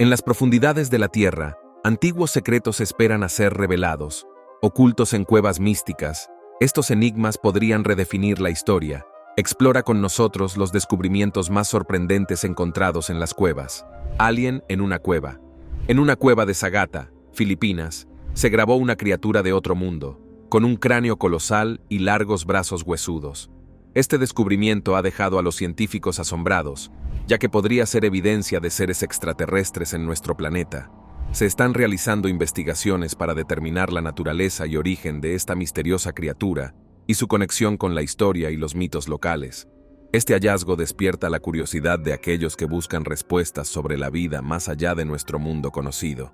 En las profundidades de la Tierra, antiguos secretos esperan a ser revelados. Ocultos en cuevas místicas, estos enigmas podrían redefinir la historia. Explora con nosotros los descubrimientos más sorprendentes encontrados en las cuevas. Alien en una cueva. En una cueva de Sagata, Filipinas, se grabó una criatura de otro mundo, con un cráneo colosal y largos brazos huesudos. Este descubrimiento ha dejado a los científicos asombrados, ya que podría ser evidencia de seres extraterrestres en nuestro planeta. Se están realizando investigaciones para determinar la naturaleza y origen de esta misteriosa criatura y su conexión con la historia y los mitos locales. Este hallazgo despierta la curiosidad de aquellos que buscan respuestas sobre la vida más allá de nuestro mundo conocido.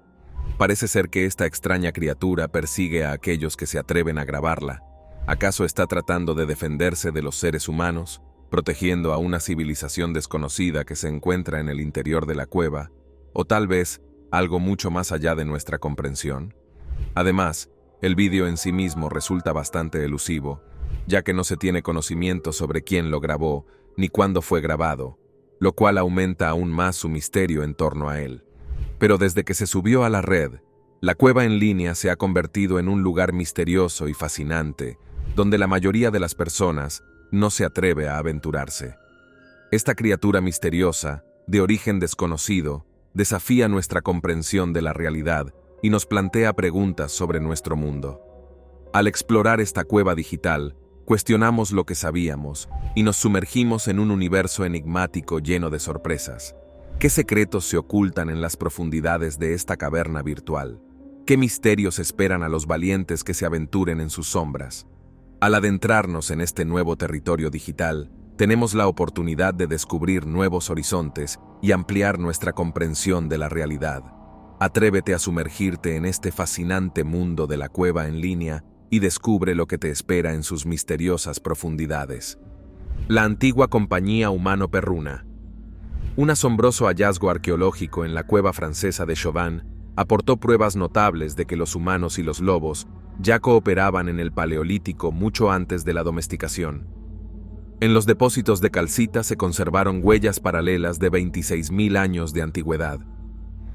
Parece ser que esta extraña criatura persigue a aquellos que se atreven a grabarla. ¿Acaso está tratando de defenderse de los seres humanos, protegiendo a una civilización desconocida que se encuentra en el interior de la cueva? ¿O tal vez algo mucho más allá de nuestra comprensión? Además, el vídeo en sí mismo resulta bastante elusivo, ya que no se tiene conocimiento sobre quién lo grabó ni cuándo fue grabado, lo cual aumenta aún más su misterio en torno a él. Pero desde que se subió a la red, la cueva en línea se ha convertido en un lugar misterioso y fascinante, donde la mayoría de las personas no se atreve a aventurarse. Esta criatura misteriosa, de origen desconocido, desafía nuestra comprensión de la realidad y nos plantea preguntas sobre nuestro mundo. Al explorar esta cueva digital, cuestionamos lo que sabíamos y nos sumergimos en un universo enigmático lleno de sorpresas. ¿Qué secretos se ocultan en las profundidades de esta caverna virtual? ¿Qué misterios esperan a los valientes que se aventuren en sus sombras? Al adentrarnos en este nuevo territorio digital, tenemos la oportunidad de descubrir nuevos horizontes y ampliar nuestra comprensión de la realidad. Atrévete a sumergirte en este fascinante mundo de la cueva en línea y descubre lo que te espera en sus misteriosas profundidades. La antigua compañía humano-perruna. Un asombroso hallazgo arqueológico en la cueva francesa de Chauvin aportó pruebas notables de que los humanos y los lobos ya cooperaban en el Paleolítico mucho antes de la domesticación. En los depósitos de calcita se conservaron huellas paralelas de 26.000 años de antigüedad.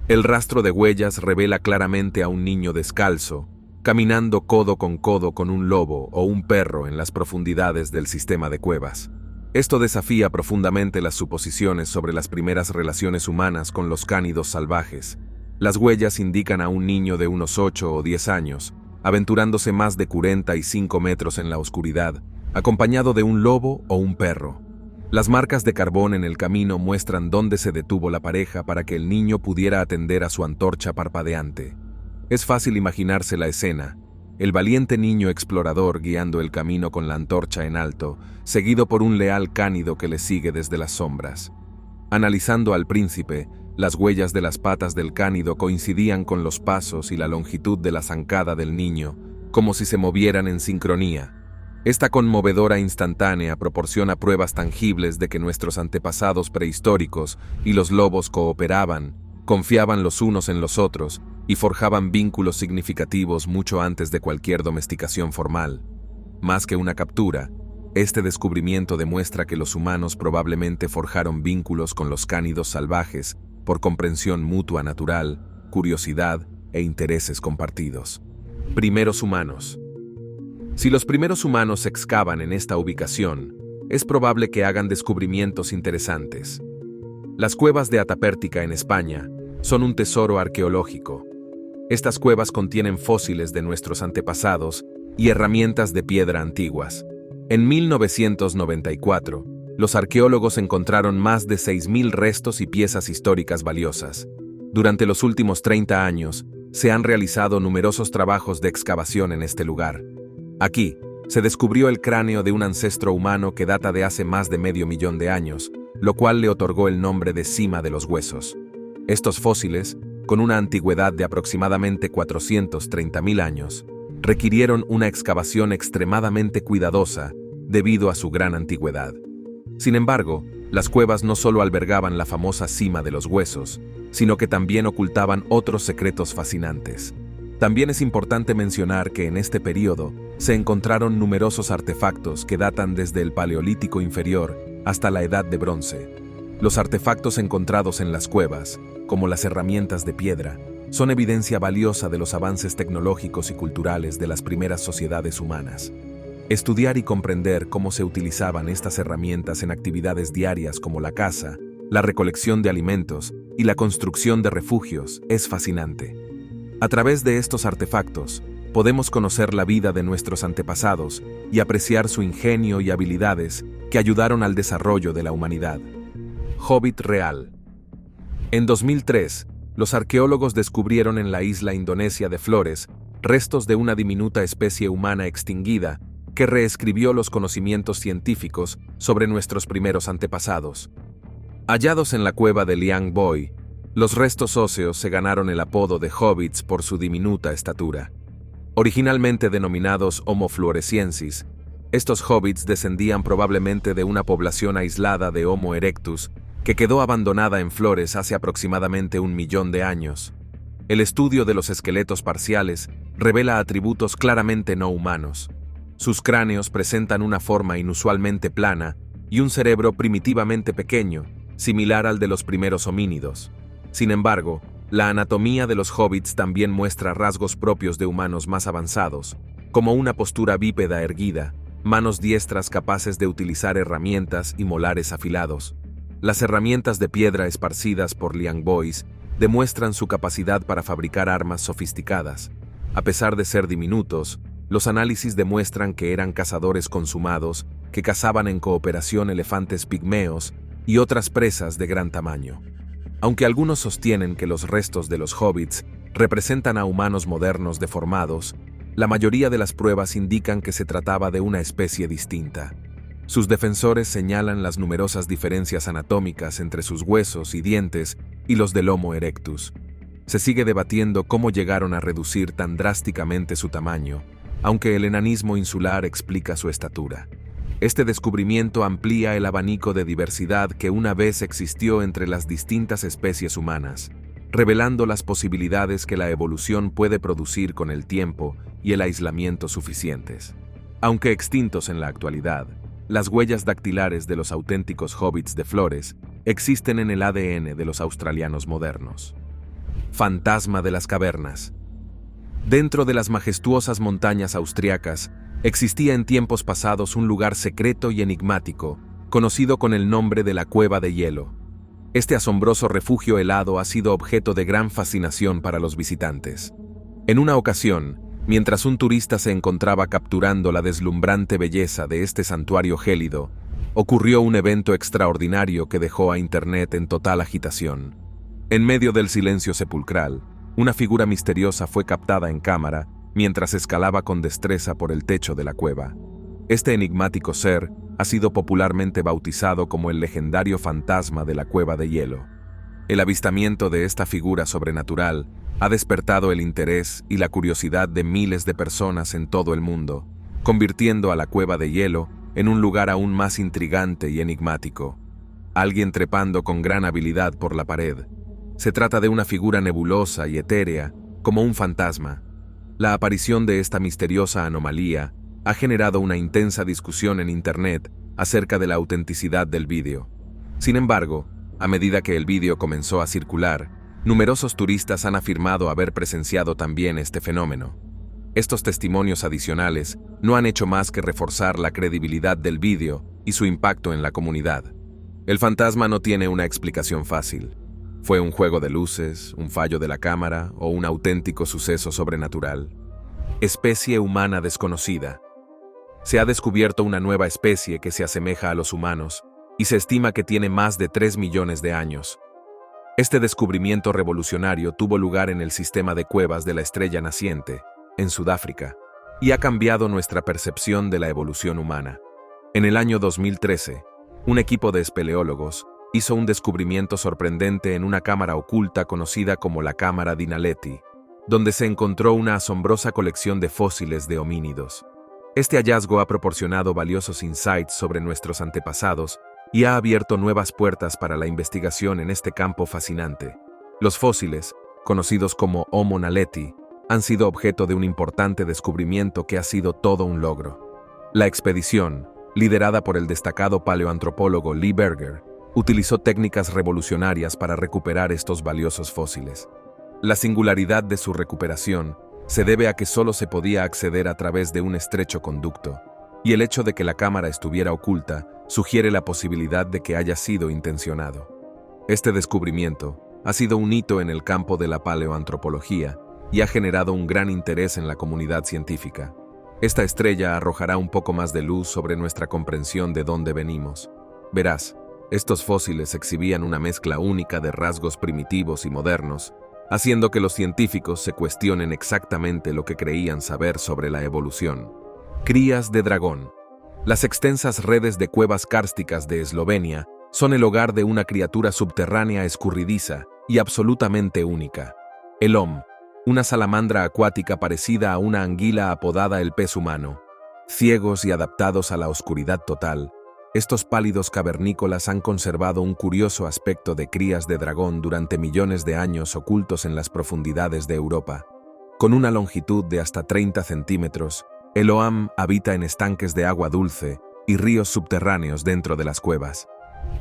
El rastro de huellas revela claramente a un niño descalzo, caminando codo con un lobo o un perro en las profundidades del sistema de cuevas. Esto desafía profundamente las suposiciones sobre las primeras relaciones humanas con los cánidos salvajes. Las huellas indican a un niño de unos 8 o 10 años, aventurándose más de 45 metros en la oscuridad, acompañado de un lobo o un perro. Las marcas de carbón en el camino muestran dónde se detuvo la pareja para que el niño pudiera atender a su antorcha parpadeante. Es fácil imaginarse la escena: el valiente niño explorador guiando el camino con la antorcha en alto, seguido por un leal cánido que le sigue desde las sombras. Analizando al príncipe, las huellas de las patas del cánido coincidían con los pasos y la longitud de la zancada del niño, como si se movieran en sincronía. Esta conmovedora instantánea proporciona pruebas tangibles de que nuestros antepasados prehistóricos y los lobos cooperaban, confiaban los unos en los otros y forjaban vínculos significativos mucho antes de cualquier domesticación formal. Más que una captura, este descubrimiento demuestra que los humanos probablemente forjaron vínculos con los cánidos salvajes por comprensión mutua natural, curiosidad e intereses compartidos. Primeros humanos. Si los primeros humanos excavan en esta ubicación, es probable que hagan descubrimientos interesantes. Las cuevas de Atapértica en España son un tesoro arqueológico. Estas cuevas contienen fósiles de nuestros antepasados y herramientas de piedra antiguas. En 1994, los arqueólogos encontraron más de 6.000 restos y piezas históricas valiosas. Durante los últimos 30 años, se han realizado numerosos trabajos de excavación en este lugar. Aquí, se descubrió el cráneo de un ancestro humano que data de hace más de medio millón de años, lo cual le otorgó el nombre de cima de los huesos. Estos fósiles, con una antigüedad de aproximadamente 430.000 años, requirieron una excavación extremadamente cuidadosa debido a su gran antigüedad. Sin embargo, las cuevas no solo albergaban la famosa cima de los huesos, sino que también ocultaban otros secretos fascinantes. También es importante mencionar que en este período se encontraron numerosos artefactos que datan desde el Paleolítico inferior hasta la Edad de Bronce. Los artefactos encontrados en las cuevas, como las herramientas de piedra, son evidencia valiosa de los avances tecnológicos y culturales de las primeras sociedades humanas. Estudiar y comprender cómo se utilizaban estas herramientas en actividades diarias como la caza, la recolección de alimentos y la construcción de refugios es fascinante. A través de estos artefactos, podemos conocer la vida de nuestros antepasados y apreciar su ingenio y habilidades que ayudaron al desarrollo de la humanidad. Hobbit real. En 2003, los arqueólogos descubrieron en la isla indonesia de Flores restos de una diminuta especie humana extinguida que reescribió los conocimientos científicos sobre nuestros primeros antepasados. Hallados en la cueva de Liang Boy, los restos óseos se ganaron el apodo de hobbits por su diminuta estatura. Originalmente denominados Homo floresiensis, estos hobbits descendían probablemente de una población aislada de Homo erectus que quedó abandonada en Flores hace aproximadamente 1 millón de años. El estudio de los esqueletos parciales revela atributos claramente no humanos. Sus cráneos presentan una forma inusualmente plana y un cerebro primitivamente pequeño, similar al de los primeros homínidos. Sin embargo, la anatomía de los hobbits también muestra rasgos propios de humanos más avanzados, como una postura bípeda erguida, manos diestras capaces de utilizar herramientas y molares afilados. Las herramientas de piedra esparcidas por Liang Boys demuestran su capacidad para fabricar armas sofisticadas. A pesar de ser diminutos, los análisis demuestran que eran cazadores consumados que cazaban en cooperación elefantes pigmeos y otras presas de gran tamaño. Aunque algunos sostienen que los restos de los hobbits representan a humanos modernos deformados, la mayoría de las pruebas indican que se trataba de una especie distinta. Sus defensores señalan las numerosas diferencias anatómicas entre sus huesos y dientes y los del Homo erectus. Se sigue debatiendo cómo llegaron a reducir tan drásticamente su tamaño, aunque el enanismo insular explica su estatura. Este descubrimiento amplía el abanico de diversidad que una vez existió entre las distintas especies humanas, revelando las posibilidades que la evolución puede producir con el tiempo y el aislamiento suficientes. Aunque extintos en la actualidad, las huellas dactilares de los auténticos hobbits de Flores existen en el ADN de los australianos modernos. Fantasma de las cavernas. Dentro de las majestuosas montañas austriacas, existía en tiempos pasados un lugar secreto y enigmático, conocido con el nombre de la Cueva de Hielo. Este asombroso refugio helado ha sido objeto de gran fascinación para los visitantes. En una ocasión, mientras un turista se encontraba capturando la deslumbrante belleza de este santuario gélido, ocurrió un evento extraordinario que dejó a Internet en total agitación. En medio del silencio sepulcral, una figura misteriosa fue captada en cámara mientras escalaba con destreza por el techo de la cueva. Este enigmático ser ha sido popularmente bautizado como el legendario fantasma de la Cueva de Hielo. El avistamiento de esta figura sobrenatural ha despertado el interés y la curiosidad de miles de personas en todo el mundo, convirtiendo a la Cueva de Hielo en un lugar aún más intrigante y enigmático. Alguien trepando con gran habilidad por la pared. Se trata de una figura nebulosa y etérea, como un fantasma. La aparición de esta misteriosa anomalía ha generado una intensa discusión en Internet acerca de la autenticidad del vídeo. Sin embargo, a medida que el vídeo comenzó a circular, numerosos turistas han afirmado haber presenciado también este fenómeno. Estos testimonios adicionales no han hecho más que reforzar la credibilidad del vídeo y su impacto en la comunidad. El fantasma no tiene una explicación fácil. ¿Fue un juego de luces, un fallo de la cámara o un auténtico suceso sobrenatural? Especie humana desconocida. Se ha descubierto una nueva especie que se asemeja a los humanos y se estima que tiene más de 3 millones de años. Este descubrimiento revolucionario tuvo lugar en el sistema de cuevas de la Estrella Naciente, en Sudáfrica, y ha cambiado nuestra percepción de la evolución humana. En el año 2013, un equipo de espeleólogos hizo un descubrimiento sorprendente en una cámara oculta conocida como la Cámara Dinaleti, donde se encontró una asombrosa colección de fósiles de homínidos. Este hallazgo ha proporcionado valiosos insights sobre nuestros antepasados y ha abierto nuevas puertas para la investigación en este campo fascinante. Los fósiles, conocidos como Homo naledi, han sido objeto de un importante descubrimiento que ha sido todo un logro. La expedición, liderada por el destacado paleoantropólogo Lee Berger, utilizó técnicas revolucionarias para recuperar estos valiosos fósiles. La singularidad de su recuperación se debe a que solo se podía acceder a través de un estrecho conducto, y el hecho de que la cámara estuviera oculta sugiere la posibilidad de que haya sido intencionado. Este descubrimiento ha sido un hito en el campo de la paleoantropología y ha generado un gran interés en la comunidad científica. Esta estrella arrojará un poco más de luz sobre nuestra comprensión de dónde venimos. Verás, estos fósiles exhibían una mezcla única de rasgos primitivos y modernos, haciendo que los científicos se cuestionen exactamente lo que creían saber sobre la evolución. Crías de dragón. Las extensas redes de cuevas kársticas de Eslovenia son el hogar de una criatura subterránea escurridiza y absolutamente única. El Om, una salamandra acuática parecida a una anguila apodada el pez humano. Ciegos y adaptados a la oscuridad total, estos pálidos cavernícolas han conservado un curioso aspecto de crías de dragón durante millones de años ocultos en las profundidades de Europa. Con una longitud de hasta 30 centímetros, el Oam habita en estanques de agua dulce y ríos subterráneos dentro de las cuevas.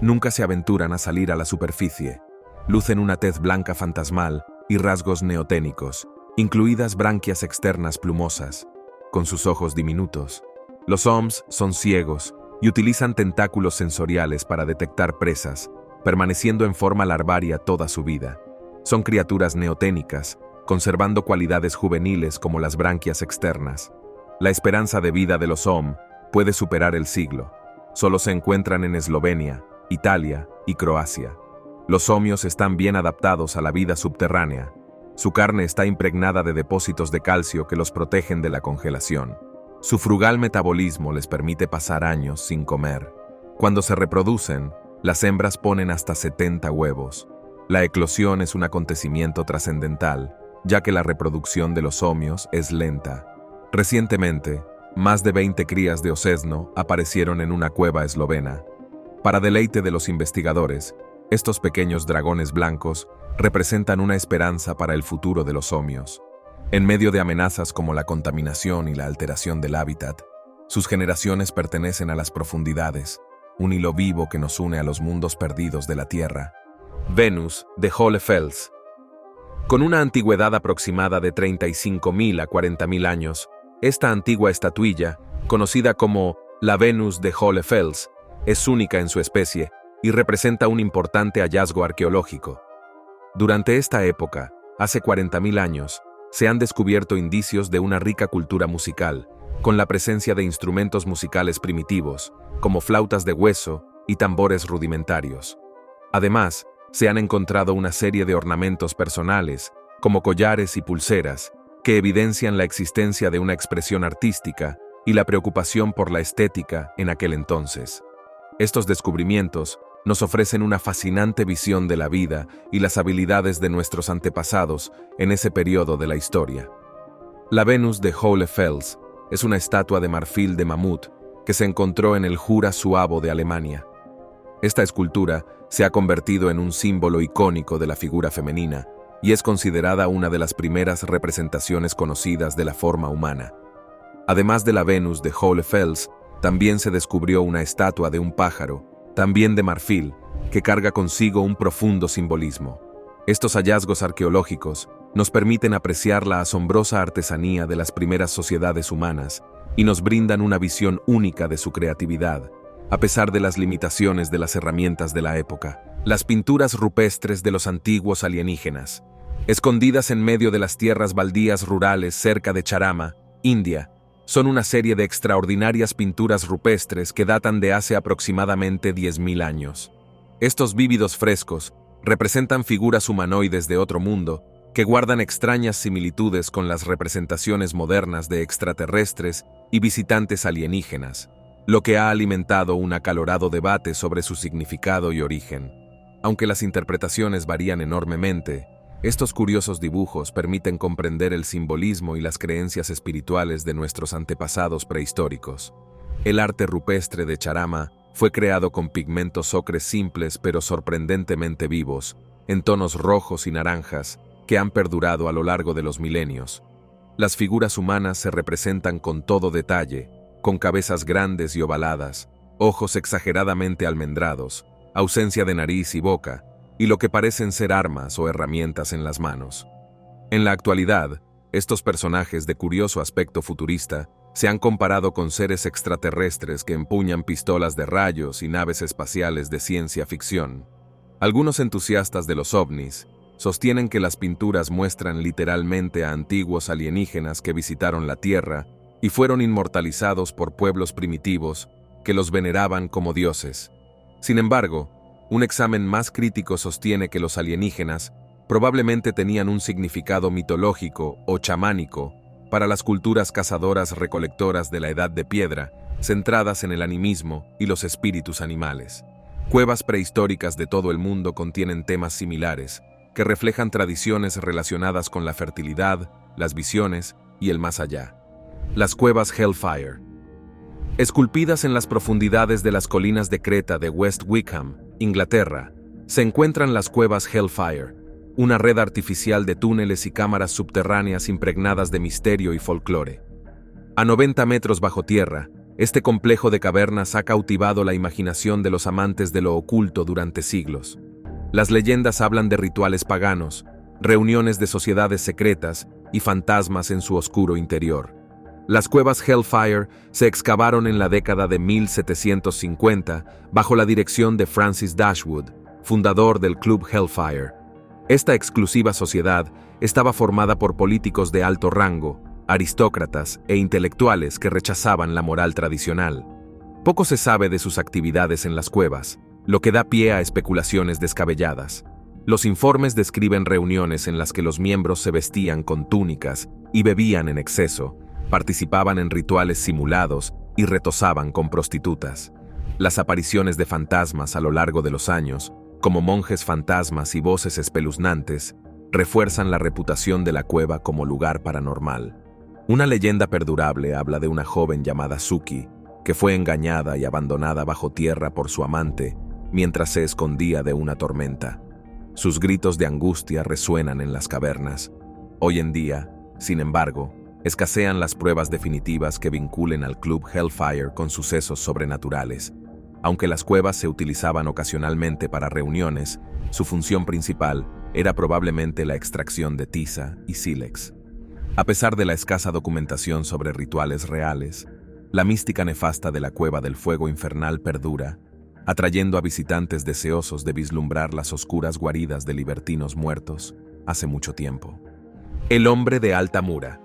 Nunca se aventuran a salir a la superficie. Lucen una tez blanca fantasmal y rasgos neoténicos, incluidas branquias externas plumosas, con sus ojos diminutos. Los Oms son ciegos y utilizan tentáculos sensoriales para detectar presas, permaneciendo en forma larvaria toda su vida. Son criaturas neoténicas, conservando cualidades juveniles como las branquias externas. La esperanza de vida de los Om puede superar el siglo. Solo se encuentran en Eslovenia, Italia y Croacia. Los omios están bien adaptados a la vida subterránea. Su carne está impregnada de depósitos de calcio que los protegen de la congelación. Su frugal metabolismo les permite pasar años sin comer. Cuando se reproducen, las hembras ponen hasta 70 huevos. La eclosión es un acontecimiento trascendental, ya que la reproducción de los omios es lenta. Recientemente, más de 20 crías de osesno aparecieron en una cueva eslovena. Para deleite de los investigadores, estos pequeños dragones blancos representan una esperanza para el futuro de los omios. En medio de amenazas como la contaminación y la alteración del hábitat, sus generaciones pertenecen a las profundidades, un hilo vivo que nos une a los mundos perdidos de la Tierra. Venus de Hohlefels. Con una antigüedad aproximada de 35.000 a 40.000 años, esta antigua estatuilla, conocida como la Venus de Hohlefels, es única en su especie y representa un importante hallazgo arqueológico. Durante esta época, hace 40.000 años, se han descubierto indicios de una rica cultura musical, con la presencia de instrumentos musicales primitivos, como flautas de hueso y tambores rudimentarios. Además, se han encontrado una serie de ornamentos personales, como collares y pulseras, que evidencian la existencia de una expresión artística y la preocupación por la estética en aquel entonces. Estos descubrimientos nos ofrecen una fascinante visión de la vida y las habilidades de nuestros antepasados en ese periodo de la historia. La Venus de Hohlefels es una estatua de marfil de mamut que se encontró en el Jura Suabo de Alemania. Esta escultura se ha convertido en un símbolo icónico de la figura femenina y es considerada una de las primeras representaciones conocidas de la forma humana. Además de la Venus de Hohlefels, también se descubrió una estatua de un pájaro, también de marfil, que carga consigo un profundo simbolismo. Estos hallazgos arqueológicos nos permiten apreciar la asombrosa artesanía de las primeras sociedades humanas y nos brindan una visión única de su creatividad, a pesar de las limitaciones de las herramientas de la época. Las pinturas rupestres de los antiguos alienígenas, escondidas en medio de las tierras baldías rurales cerca de Charama, India, son una serie de extraordinarias pinturas rupestres que datan de hace aproximadamente 10.000 años. Estos vívidos frescos representan figuras humanoides de otro mundo que guardan extrañas similitudes con las representaciones modernas de extraterrestres y visitantes alienígenas, lo que ha alimentado un acalorado debate sobre su significado y origen. Aunque las interpretaciones varían enormemente, estos curiosos dibujos permiten comprender el simbolismo y las creencias espirituales de nuestros antepasados prehistóricos. El arte rupestre de Charama fue creado con pigmentos ocres simples pero sorprendentemente vivos, en tonos rojos y naranjas, que han perdurado a lo largo de los milenios. Las figuras humanas se representan con todo detalle, con cabezas grandes y ovaladas, ojos exageradamente almendrados, ausencia de nariz y boca, y lo que parecen ser armas o herramientas en las manos. En la actualidad, estos personajes de curioso aspecto futurista se han comparado con seres extraterrestres que empuñan pistolas de rayos y naves espaciales de ciencia ficción. Algunos entusiastas de los ovnis sostienen que las pinturas muestran literalmente a antiguos alienígenas que visitaron la Tierra y fueron inmortalizados por pueblos primitivos que los veneraban como dioses. Sin embargo, un examen más crítico sostiene que los alienígenas probablemente tenían un significado mitológico o chamánico para las culturas cazadoras-recolectoras de la Edad de Piedra, centradas en el animismo y los espíritus animales. Cuevas prehistóricas de todo el mundo contienen temas similares, que reflejan tradiciones relacionadas con la fertilidad, las visiones y el más allá. Las cuevas Hellfire. Esculpidas en las profundidades de las colinas de Creta de West Wickham, Inglaterra, se encuentran las cuevas Hellfire, una red artificial de túneles y cámaras subterráneas impregnadas de misterio y folclore. A 90 metros bajo tierra, este complejo de cavernas ha cautivado la imaginación de los amantes de lo oculto durante siglos. Las leyendas hablan de rituales paganos, reuniones de sociedades secretas y fantasmas en su oscuro interior. Las cuevas Hellfire se excavaron en la década de 1750 bajo la dirección de Francis Dashwood, fundador del Club Hellfire. Esta exclusiva sociedad estaba formada por políticos de alto rango, aristócratas e intelectuales que rechazaban la moral tradicional. Poco se sabe de sus actividades en las cuevas, lo que da pie a especulaciones descabelladas. Los informes describen reuniones en las que los miembros se vestían con túnicas y bebían en exceso, participaban en rituales simulados y retozaban con prostitutas. Las apariciones de fantasmas a lo largo de los años, como monjes fantasmas y voces espeluznantes, refuerzan la reputación de la cueva como lugar paranormal. Una leyenda perdurable habla de una joven llamada Suki, que fue engañada y abandonada bajo tierra por su amante mientras se escondía de una tormenta. Sus gritos de angustia resuenan en las cavernas. Hoy en día, sin embargo, escasean las pruebas definitivas que vinculen al Club Hellfire con sucesos sobrenaturales. Aunque las cuevas se utilizaban ocasionalmente para reuniones, su función principal era probablemente la extracción de tiza y sílex. A pesar de la escasa documentación sobre rituales reales, la mística nefasta de la Cueva del Fuego Infernal perdura, atrayendo a visitantes deseosos de vislumbrar las oscuras guaridas de libertinos muertos hace mucho tiempo. El hombre de Altamura.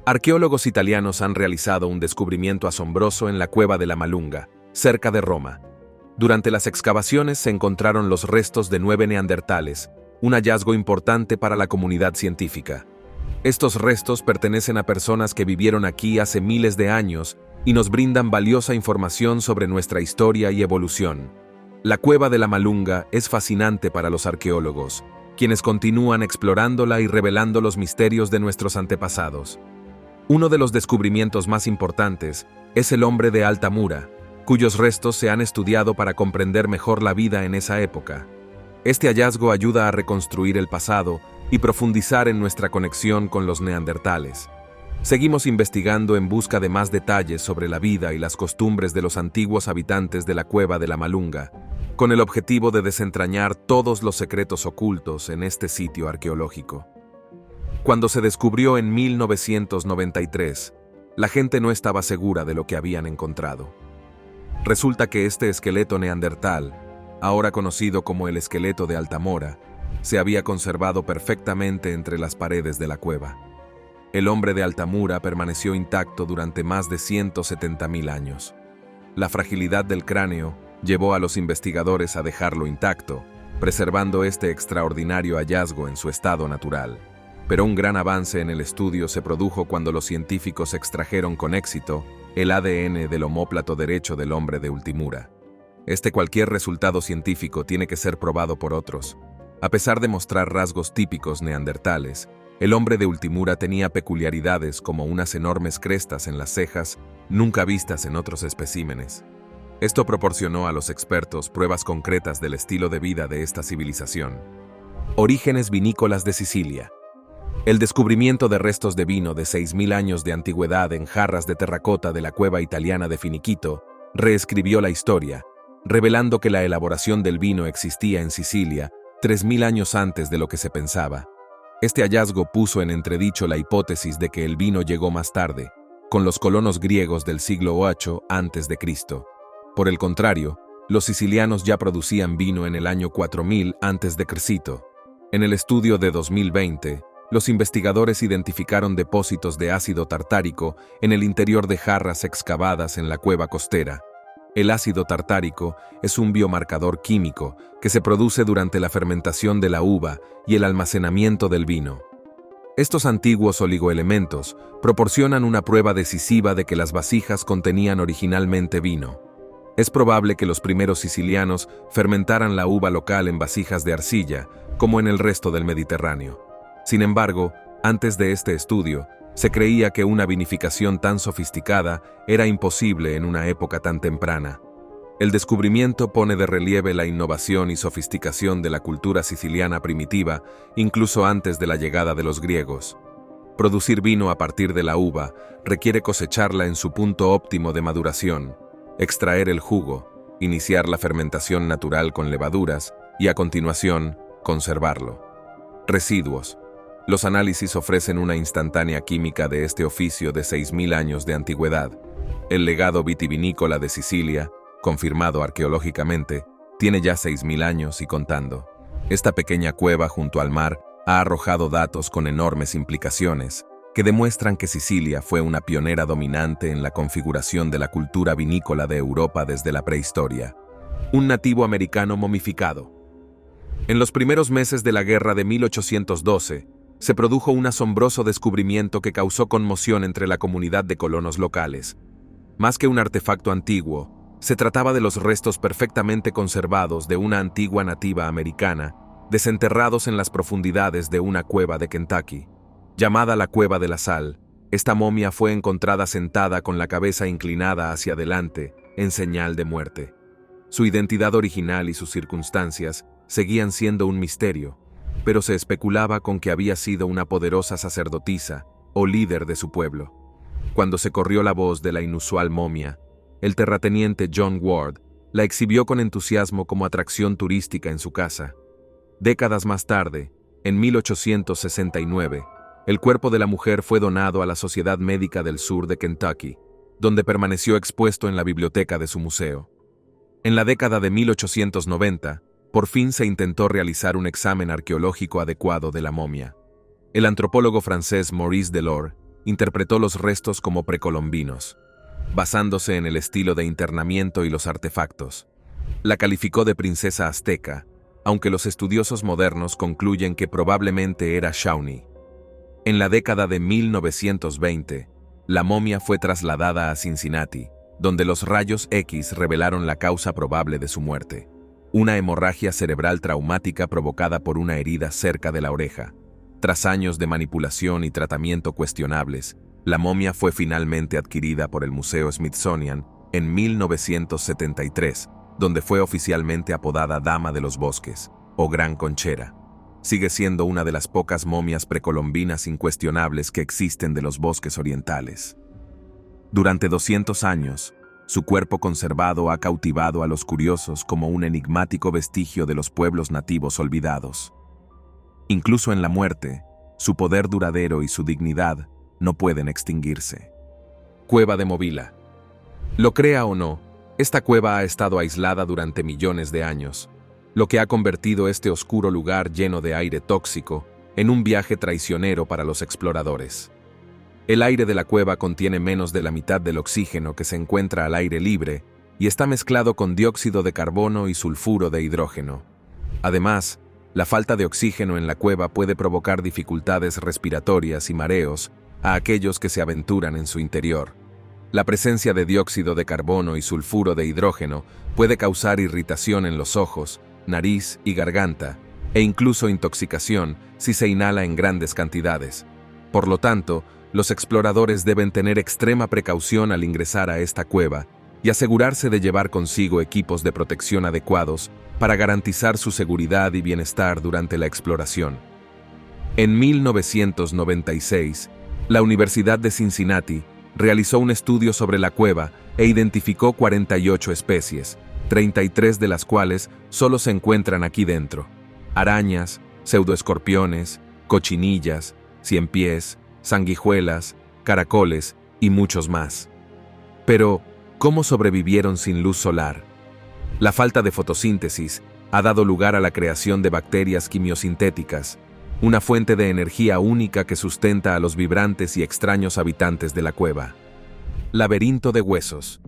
Arqueólogos italianos han realizado un descubrimiento asombroso en la Cueva de la Malunga, cerca de Roma. Durante las excavaciones se encontraron los restos de 9 neandertales, un hallazgo importante para la comunidad científica. Estos restos pertenecen a personas que vivieron aquí hace miles de años y nos brindan valiosa información sobre nuestra historia y evolución. La Cueva de la Malunga es fascinante para los arqueólogos, quienes continúan explorándola y revelando los misterios de nuestros antepasados. Uno de los descubrimientos más importantes es el hombre de Altamura, cuyos restos se han estudiado para comprender mejor la vida en esa época. Este hallazgo ayuda a reconstruir el pasado y profundizar en nuestra conexión con los neandertales. Seguimos investigando en busca de más detalles sobre la vida y las costumbres de los antiguos habitantes de la Cueva de la Malunga, con el objetivo de desentrañar todos los secretos ocultos en este sitio arqueológico. Cuando se descubrió en 1993, la gente no estaba segura de lo que habían encontrado. Resulta que este esqueleto neandertal, ahora conocido como el esqueleto de Altamora, se había conservado perfectamente entre las paredes de la cueva. El hombre de Altamura permaneció intacto durante más de 170.000 años. La fragilidad del cráneo llevó a los investigadores a dejarlo intacto, preservando este extraordinario hallazgo en su estado natural. Pero un gran avance en el estudio se produjo cuando los científicos extrajeron con éxito el ADN del omóplato derecho del hombre de Altamura. Cualquier resultado científico tiene que ser probado por otros. A pesar de mostrar rasgos típicos neandertales, el hombre de Altamura tenía peculiaridades como unas enormes crestas en las cejas nunca vistas en otros especímenes. Esto proporcionó a los expertos pruebas concretas del estilo de vida de esta civilización. Orígenes vinícolas de Sicilia. El descubrimiento de restos de vino de 6.000 años de antigüedad en jarras de terracota de la cueva italiana de Finiquito reescribió la historia, revelando que la elaboración del vino existía en Sicilia 3000 años antes de lo que se pensaba. Este hallazgo puso en entredicho la hipótesis de que el vino llegó más tarde, con los colonos griegos del siglo VIII a.C. Por el contrario, los sicilianos ya producían vino en el año 4000 a.C. En el estudio de 2020, los investigadores identificaron depósitos de ácido tartárico en el interior de jarras excavadas en la cueva costera. El ácido tartárico es un biomarcador químico que se produce durante la fermentación de la uva y el almacenamiento del vino. Estos antiguos oligoelementos proporcionan una prueba decisiva de que las vasijas contenían originalmente vino. Es probable que los primeros sicilianos fermentaran la uva local en vasijas de arcilla, como en el resto del Mediterráneo. Sin embargo, antes de este estudio, se creía que una vinificación tan sofisticada era imposible en una época tan temprana. El descubrimiento pone de relieve la innovación y sofisticación de la cultura siciliana primitiva, incluso antes de la llegada de los griegos. Producir vino a partir de la uva requiere cosecharla en su punto óptimo de maduración, extraer el jugo, iniciar la fermentación natural con levaduras y, a continuación, conservarlo. Residuos. Los análisis ofrecen una instantánea química de este oficio de 6000 años de antigüedad. El legado vitivinícola de Sicilia, confirmado arqueológicamente, tiene ya 6000 años y contando. Esta pequeña cueva junto al mar ha arrojado datos con enormes implicaciones que demuestran que Sicilia fue una pionera dominante en la configuración de la cultura vinícola de Europa desde la prehistoria. Un nativo americano momificado. En los primeros meses de la guerra de 1812, se produjo un asombroso descubrimiento que causó conmoción entre la comunidad de colonos locales. Más que un artefacto antiguo, se trataba de los restos perfectamente conservados de una antigua nativa americana, desenterrados en las profundidades de una cueva de Kentucky. Llamada la Cueva de la Sal, esta momia fue encontrada sentada con la cabeza inclinada hacia adelante, en señal de muerte. Su identidad original y sus circunstancias seguían siendo un misterio, pero se especulaba con que había sido una poderosa sacerdotisa o líder de su pueblo. Cuando se corrió la voz de la inusual momia, el terrateniente John Ward la exhibió con entusiasmo como atracción turística en su casa. Décadas más tarde, en 1869, el cuerpo de la mujer fue donado a la Sociedad Médica del Sur de Kentucky, donde permaneció expuesto en la biblioteca de su museo. En la década de 1890, por fin se intentó realizar un examen arqueológico adecuado de la momia. El antropólogo francés Maurice Delors interpretó los restos como precolombinos, basándose en el estilo de internamiento y los artefactos. La calificó de princesa azteca, aunque los estudiosos modernos concluyen que probablemente era Shawnee. En la década de 1920, la momia fue trasladada a Cincinnati, donde los rayos X revelaron la causa probable de su muerte: una hemorragia cerebral traumática provocada por una herida cerca de la oreja. Tras años de manipulación y tratamiento cuestionables, la momia fue finalmente adquirida por el Museo Smithsonian en 1973, donde fue oficialmente apodada Dama de los Bosques, o Gran Conchera. Sigue siendo una de las pocas momias precolombinas incuestionables que existen de los bosques orientales. Durante 200 años, su cuerpo conservado ha cautivado a los curiosos como un enigmático vestigio de los pueblos nativos olvidados. Incluso en la muerte, su poder duradero y su dignidad no pueden extinguirse. Cueva de Movila. Lo crea o no, esta cueva ha estado aislada durante millones de años, lo que ha convertido este oscuro lugar lleno de aire tóxico en un viaje traicionero para los exploradores. El aire de la cueva contiene menos de la mitad del oxígeno que se encuentra al aire libre y está mezclado con dióxido de carbono y sulfuro de hidrógeno. Además, la falta de oxígeno en la cueva puede provocar dificultades respiratorias y mareos a aquellos que se aventuran en su interior. La presencia de dióxido de carbono y sulfuro de hidrógeno puede causar irritación en los ojos, nariz y garganta, e incluso intoxicación si se inhala en grandes cantidades. Por lo tanto, los exploradores deben tener extrema precaución al ingresar a esta cueva y asegurarse de llevar consigo equipos de protección adecuados para garantizar su seguridad y bienestar durante la exploración. En 1996, la Universidad de Cincinnati realizó un estudio sobre la cueva e identificó 48 especies, 33 de las cuales solo se encuentran aquí dentro. Arañas, pseudoescorpiones, cochinillas, ciempiés, sanguijuelas, caracoles y muchos más. Pero, ¿cómo sobrevivieron sin luz solar? La falta de fotosíntesis ha dado lugar a la creación de bacterias quimiosintéticas, una fuente de energía única que sustenta a los vibrantes y extraños habitantes de la cueva. Laberinto de huesos.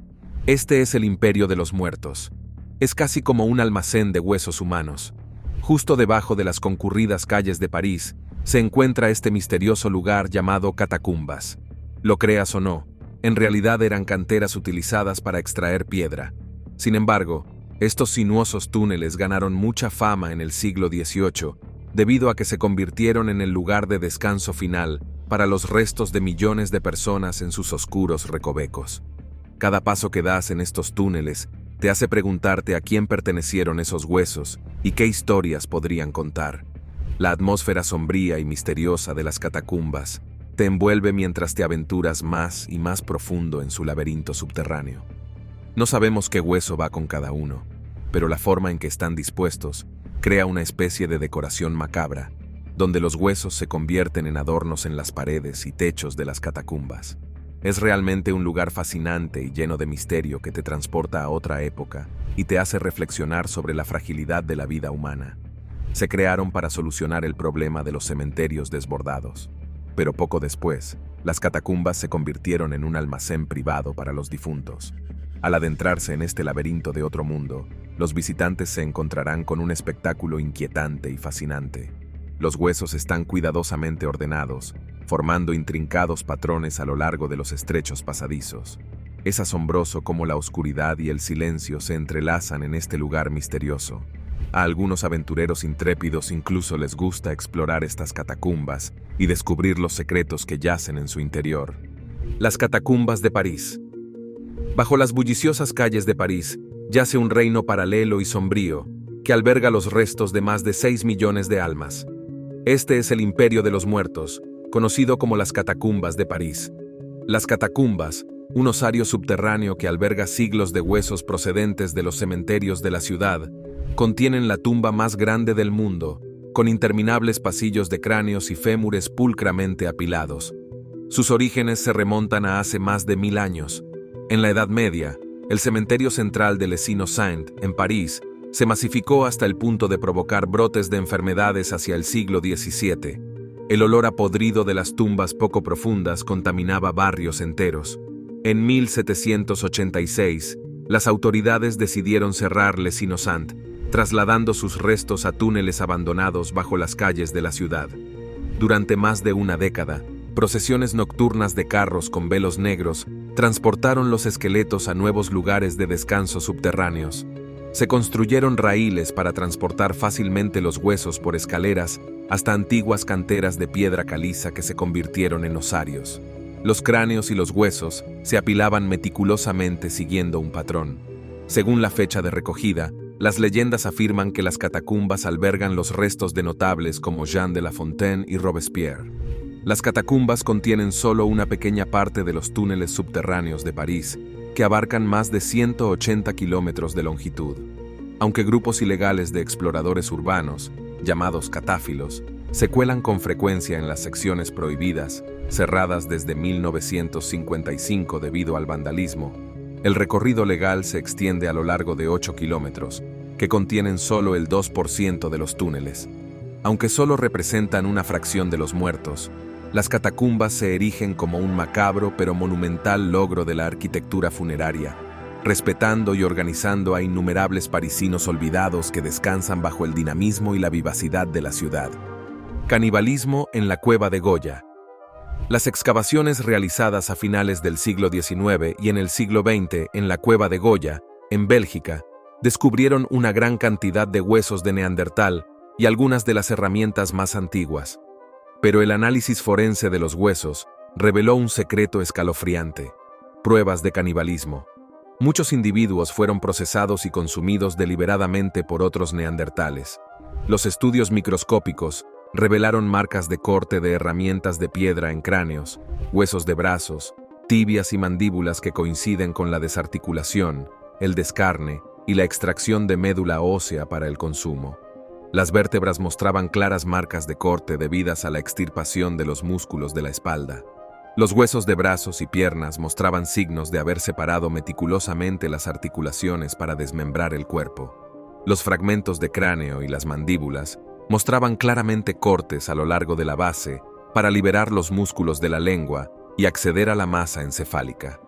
Este es el imperio de los muertos. Es casi como un almacén de huesos humanos. Justo debajo de las concurridas calles de París se encuentra este misterioso lugar llamado catacumbas. Lo creas o no, en realidad eran canteras utilizadas para extraer piedra. Sin embargo, estos sinuosos túneles ganaron mucha fama en el siglo XVIII, debido a que se convirtieron en el lugar de descanso final para los restos de millones de personas en sus oscuros recovecos. Cada paso que das en estos túneles te hace preguntarte a quién pertenecieron esos huesos y qué historias podrían contar. La atmósfera sombría y misteriosa de las catacumbas te envuelve mientras te aventuras más y más profundo en su laberinto subterráneo. No sabemos qué hueso va con cada uno, pero la forma en que están dispuestos crea una especie de decoración macabra, donde los huesos se convierten en adornos en las paredes y techos de las catacumbas. Es realmente un lugar fascinante y lleno de misterio que te transporta a otra época y te hace reflexionar sobre la fragilidad de la vida humana. Se crearon para solucionar el problema de los cementerios desbordados, pero poco después, las catacumbas se convirtieron en un almacén privado para los difuntos. Al adentrarse en este laberinto de otro mundo, los visitantes se encontrarán con un espectáculo inquietante y fascinante. Los huesos están cuidadosamente ordenados, formando intrincados patrones a lo largo de los estrechos pasadizos. Es asombroso cómo la oscuridad y el silencio se entrelazan en este lugar misterioso. A algunos aventureros intrépidos incluso les gusta explorar estas catacumbas y descubrir los secretos que yacen en su interior. Las catacumbas de París. Bajo las bulliciosas calles de París yace un reino paralelo y sombrío que alberga los restos de más de 6 millones de almas. Este es el imperio de los muertos, conocido como las catacumbas de París. Las catacumbas, un osario subterráneo que alberga siglos de huesos procedentes de los cementerios de la ciudad, contienen la tumba más grande del mundo, con interminables pasillos de cráneos y fémures pulcramente apilados. Sus orígenes se remontan a hace más de 1000 años. En la Edad Media, el cementerio central de Les Innocents, en París, se masificó hasta el punto de provocar brotes de enfermedades hacia el siglo XVII. El olor a podrido de las tumbas poco profundas contaminaba barrios enteros. En 1786, las autoridades decidieron cerrar Les Innocents, trasladando sus restos a túneles abandonados bajo las calles de la ciudad. Durante más de una década, procesiones nocturnas de carros con velos negros transportaron los esqueletos a nuevos lugares de descanso subterráneos. Se construyeron raíles para transportar fácilmente los huesos por escaleras hasta antiguas canteras de piedra caliza que se convirtieron en osarios. Los cráneos y los huesos se apilaban meticulosamente siguiendo un patrón. Según la fecha de recogida, las leyendas afirman que las catacumbas albergan los restos de notables como Jean de La Fontaine y Robespierre. Las catacumbas contienen solo una pequeña parte de los túneles subterráneos de París, que abarcan más de 180 kilómetros de longitud. Aunque grupos ilegales de exploradores urbanos, llamados catáfilos, se cuelan con frecuencia en las secciones prohibidas, cerradas desde 1955 debido al vandalismo, el recorrido legal se extiende a lo largo de 8 kilómetros, que contienen solo el 2% de los túneles. Aunque solo representan una fracción de los muertos, las catacumbas se erigen como un macabro pero monumental logro de la arquitectura funeraria, respetando y organizando a innumerables parisinos olvidados que descansan bajo el dinamismo y la vivacidad de la ciudad. Canibalismo en la cueva de Goya. Las excavaciones realizadas a finales del siglo XIX y en el siglo XX en la cueva de Goya, en Bélgica, descubrieron una gran cantidad de huesos de Neandertal y algunas de las herramientas más antiguas. Pero el análisis forense de los huesos reveló un secreto escalofriante: pruebas de canibalismo. Muchos individuos fueron procesados y consumidos deliberadamente por otros neandertales. Los estudios microscópicos revelaron marcas de corte de herramientas de piedra en cráneos, huesos de brazos, tibias y mandíbulas que coinciden con la desarticulación, el descarne y la extracción de médula ósea para el consumo. Las vértebras mostraban claras marcas de corte debidas a la extirpación de los músculos de la espalda. Los huesos de brazos y piernas mostraban signos de haber separado meticulosamente las articulaciones para desmembrar el cuerpo. Los fragmentos de cráneo y las mandíbulas mostraban claramente cortes a lo largo de la base para liberar los músculos de la lengua y acceder a la masa encefálica.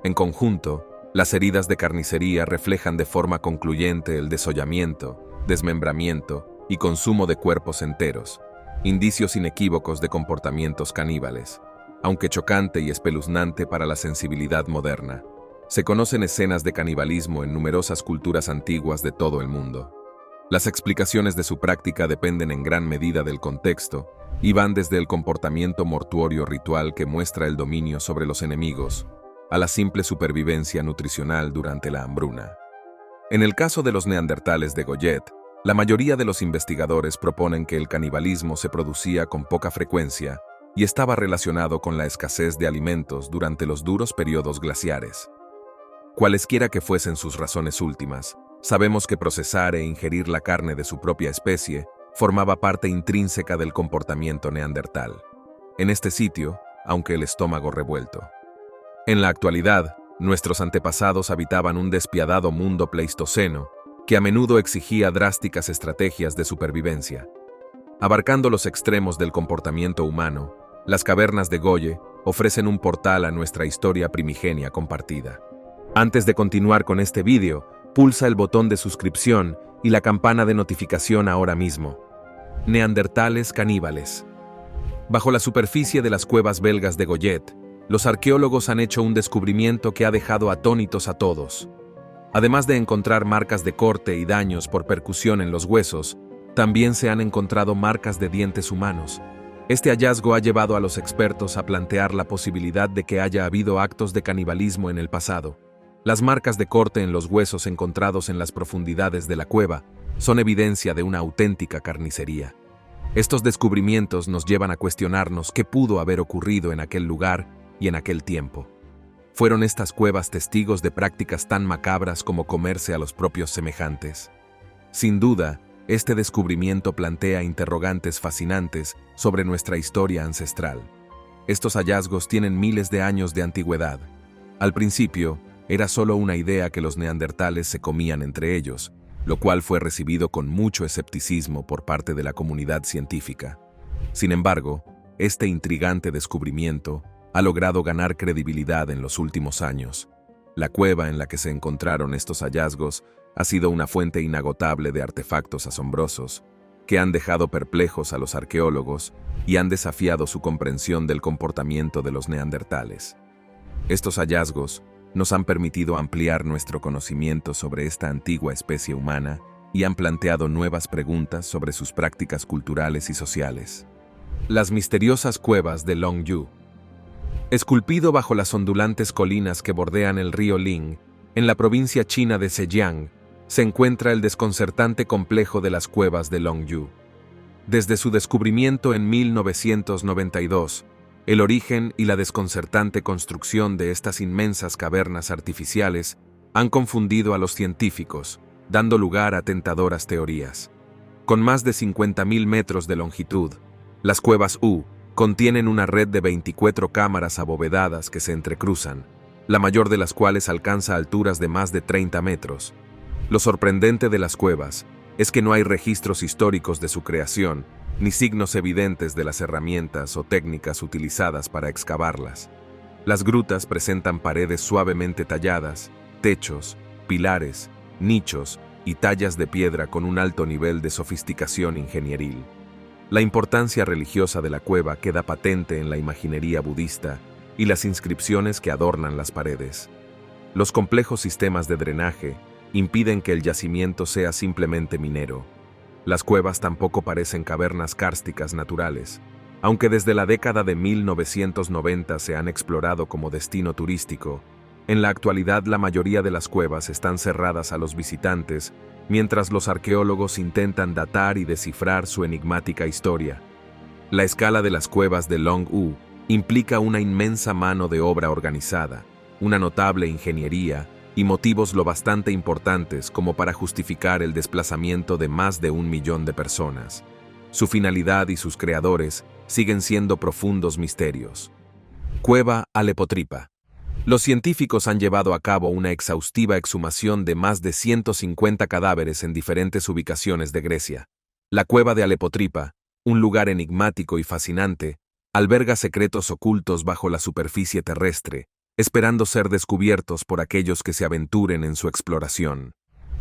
En conjunto, las heridas de carnicería reflejan de forma concluyente el desollamiento, desmembramiento y consumo de cuerpos enteros, indicios inequívocos de comportamientos caníbales. Aunque chocante y espeluznante para la sensibilidad moderna, se conocen escenas de canibalismo en numerosas culturas antiguas de todo el mundo. Las explicaciones de su práctica dependen en gran medida del contexto y van desde el comportamiento mortuorio ritual que muestra el dominio sobre los enemigos, a la simple supervivencia nutricional durante la hambruna. En el caso de los neandertales de Goyet, la mayoría de los investigadores proponen que el canibalismo se producía con poca frecuencia y estaba relacionado con la escasez de alimentos durante los duros periodos glaciares. Cualesquiera que fuesen sus razones últimas, sabemos que procesar e ingerir la carne de su propia especie formaba parte intrínseca del comportamiento neandertal. En este sitio, aunque el estómago revuelto. En la actualidad, nuestros antepasados habitaban un despiadado mundo pleistoceno que a menudo exigía drásticas estrategias de supervivencia. Abarcando los extremos del comportamiento humano, las cavernas de Goye ofrecen un portal a nuestra historia primigenia compartida. Antes de continuar con este vídeo, pulsa el botón de suscripción y la campana de notificación ahora mismo. Neandertales caníbales. Bajo la superficie de las cuevas belgas de Goyet, los arqueólogos han hecho un descubrimiento que ha dejado atónitos a todos. Además de encontrar marcas de corte y daños por percusión en los huesos, también se han encontrado marcas de dientes humanos. Este hallazgo ha llevado a los expertos a plantear la posibilidad de que haya habido actos de canibalismo en el pasado. Las marcas de corte en los huesos encontrados en las profundidades de la cueva son evidencia de una auténtica carnicería. Estos descubrimientos nos llevan a cuestionarnos qué pudo haber ocurrido en aquel lugar y en aquel tiempo. ¿Fueron estas cuevas testigos de prácticas tan macabras como comerse a los propios semejantes? Sin duda, este descubrimiento plantea interrogantes fascinantes sobre nuestra historia ancestral. Estos hallazgos tienen miles de años de antigüedad. Al principio, era solo una idea que los neandertales se comían entre ellos, lo cual fue recibido con mucho escepticismo por parte de la comunidad científica. Sin embargo, este intrigante descubrimiento ha logrado ganar credibilidad en los últimos años. La cueva en la que se encontraron estos hallazgos ha sido una fuente inagotable de artefactos asombrosos que han dejado perplejos a los arqueólogos y han desafiado su comprensión del comportamiento de los neandertales. Estos hallazgos nos han permitido ampliar nuestro conocimiento sobre esta antigua especie humana y han planteado nuevas preguntas sobre sus prácticas culturales y sociales. Las misteriosas cuevas de Longyu. Esculpido bajo las ondulantes colinas que bordean el río Ling, en la provincia china de Zhejiang, se encuentra el desconcertante complejo de las cuevas de Longyu. Desde su descubrimiento en 1992, el origen y la desconcertante construcción de estas inmensas cavernas artificiales han confundido a los científicos, dando lugar a tentadoras teorías. Con más de 50.000 metros de longitud, las cuevas U contienen una red de 24 cámaras abovedadas que se entrecruzan, la mayor de las cuales alcanza alturas de más de 30 metros. Lo sorprendente de las cuevas es que no hay registros históricos de su creación, ni signos evidentes de las herramientas o técnicas utilizadas para excavarlas. Las grutas presentan paredes suavemente talladas, techos, pilares, nichos y tallas de piedra con un alto nivel de sofisticación ingenieril. La importancia religiosa de la cueva queda patente en la imaginería budista y las inscripciones que adornan las paredes. Los complejos sistemas de drenaje impiden que el yacimiento sea simplemente minero. Las cuevas tampoco parecen cavernas kársticas naturales, aunque desde la década de 1990 se han explorado como destino turístico. En la actualidad la mayoría de las cuevas están cerradas a los visitantes, mientras los arqueólogos intentan datar y descifrar su enigmática historia. La escala de las cuevas de Long-U implica una inmensa mano de obra organizada, una notable ingeniería y motivos lo bastante importantes como para justificar el desplazamiento de más de 1 millón de personas. Su finalidad y sus creadores siguen siendo profundos misterios. Cueva Alepotripa. Los científicos han llevado a cabo una exhaustiva exhumación de más de 150 cadáveres en diferentes ubicaciones de Grecia. La cueva de Alepotripa, un lugar enigmático y fascinante, alberga secretos ocultos bajo la superficie terrestre, esperando ser descubiertos por aquellos que se aventuren en su exploración.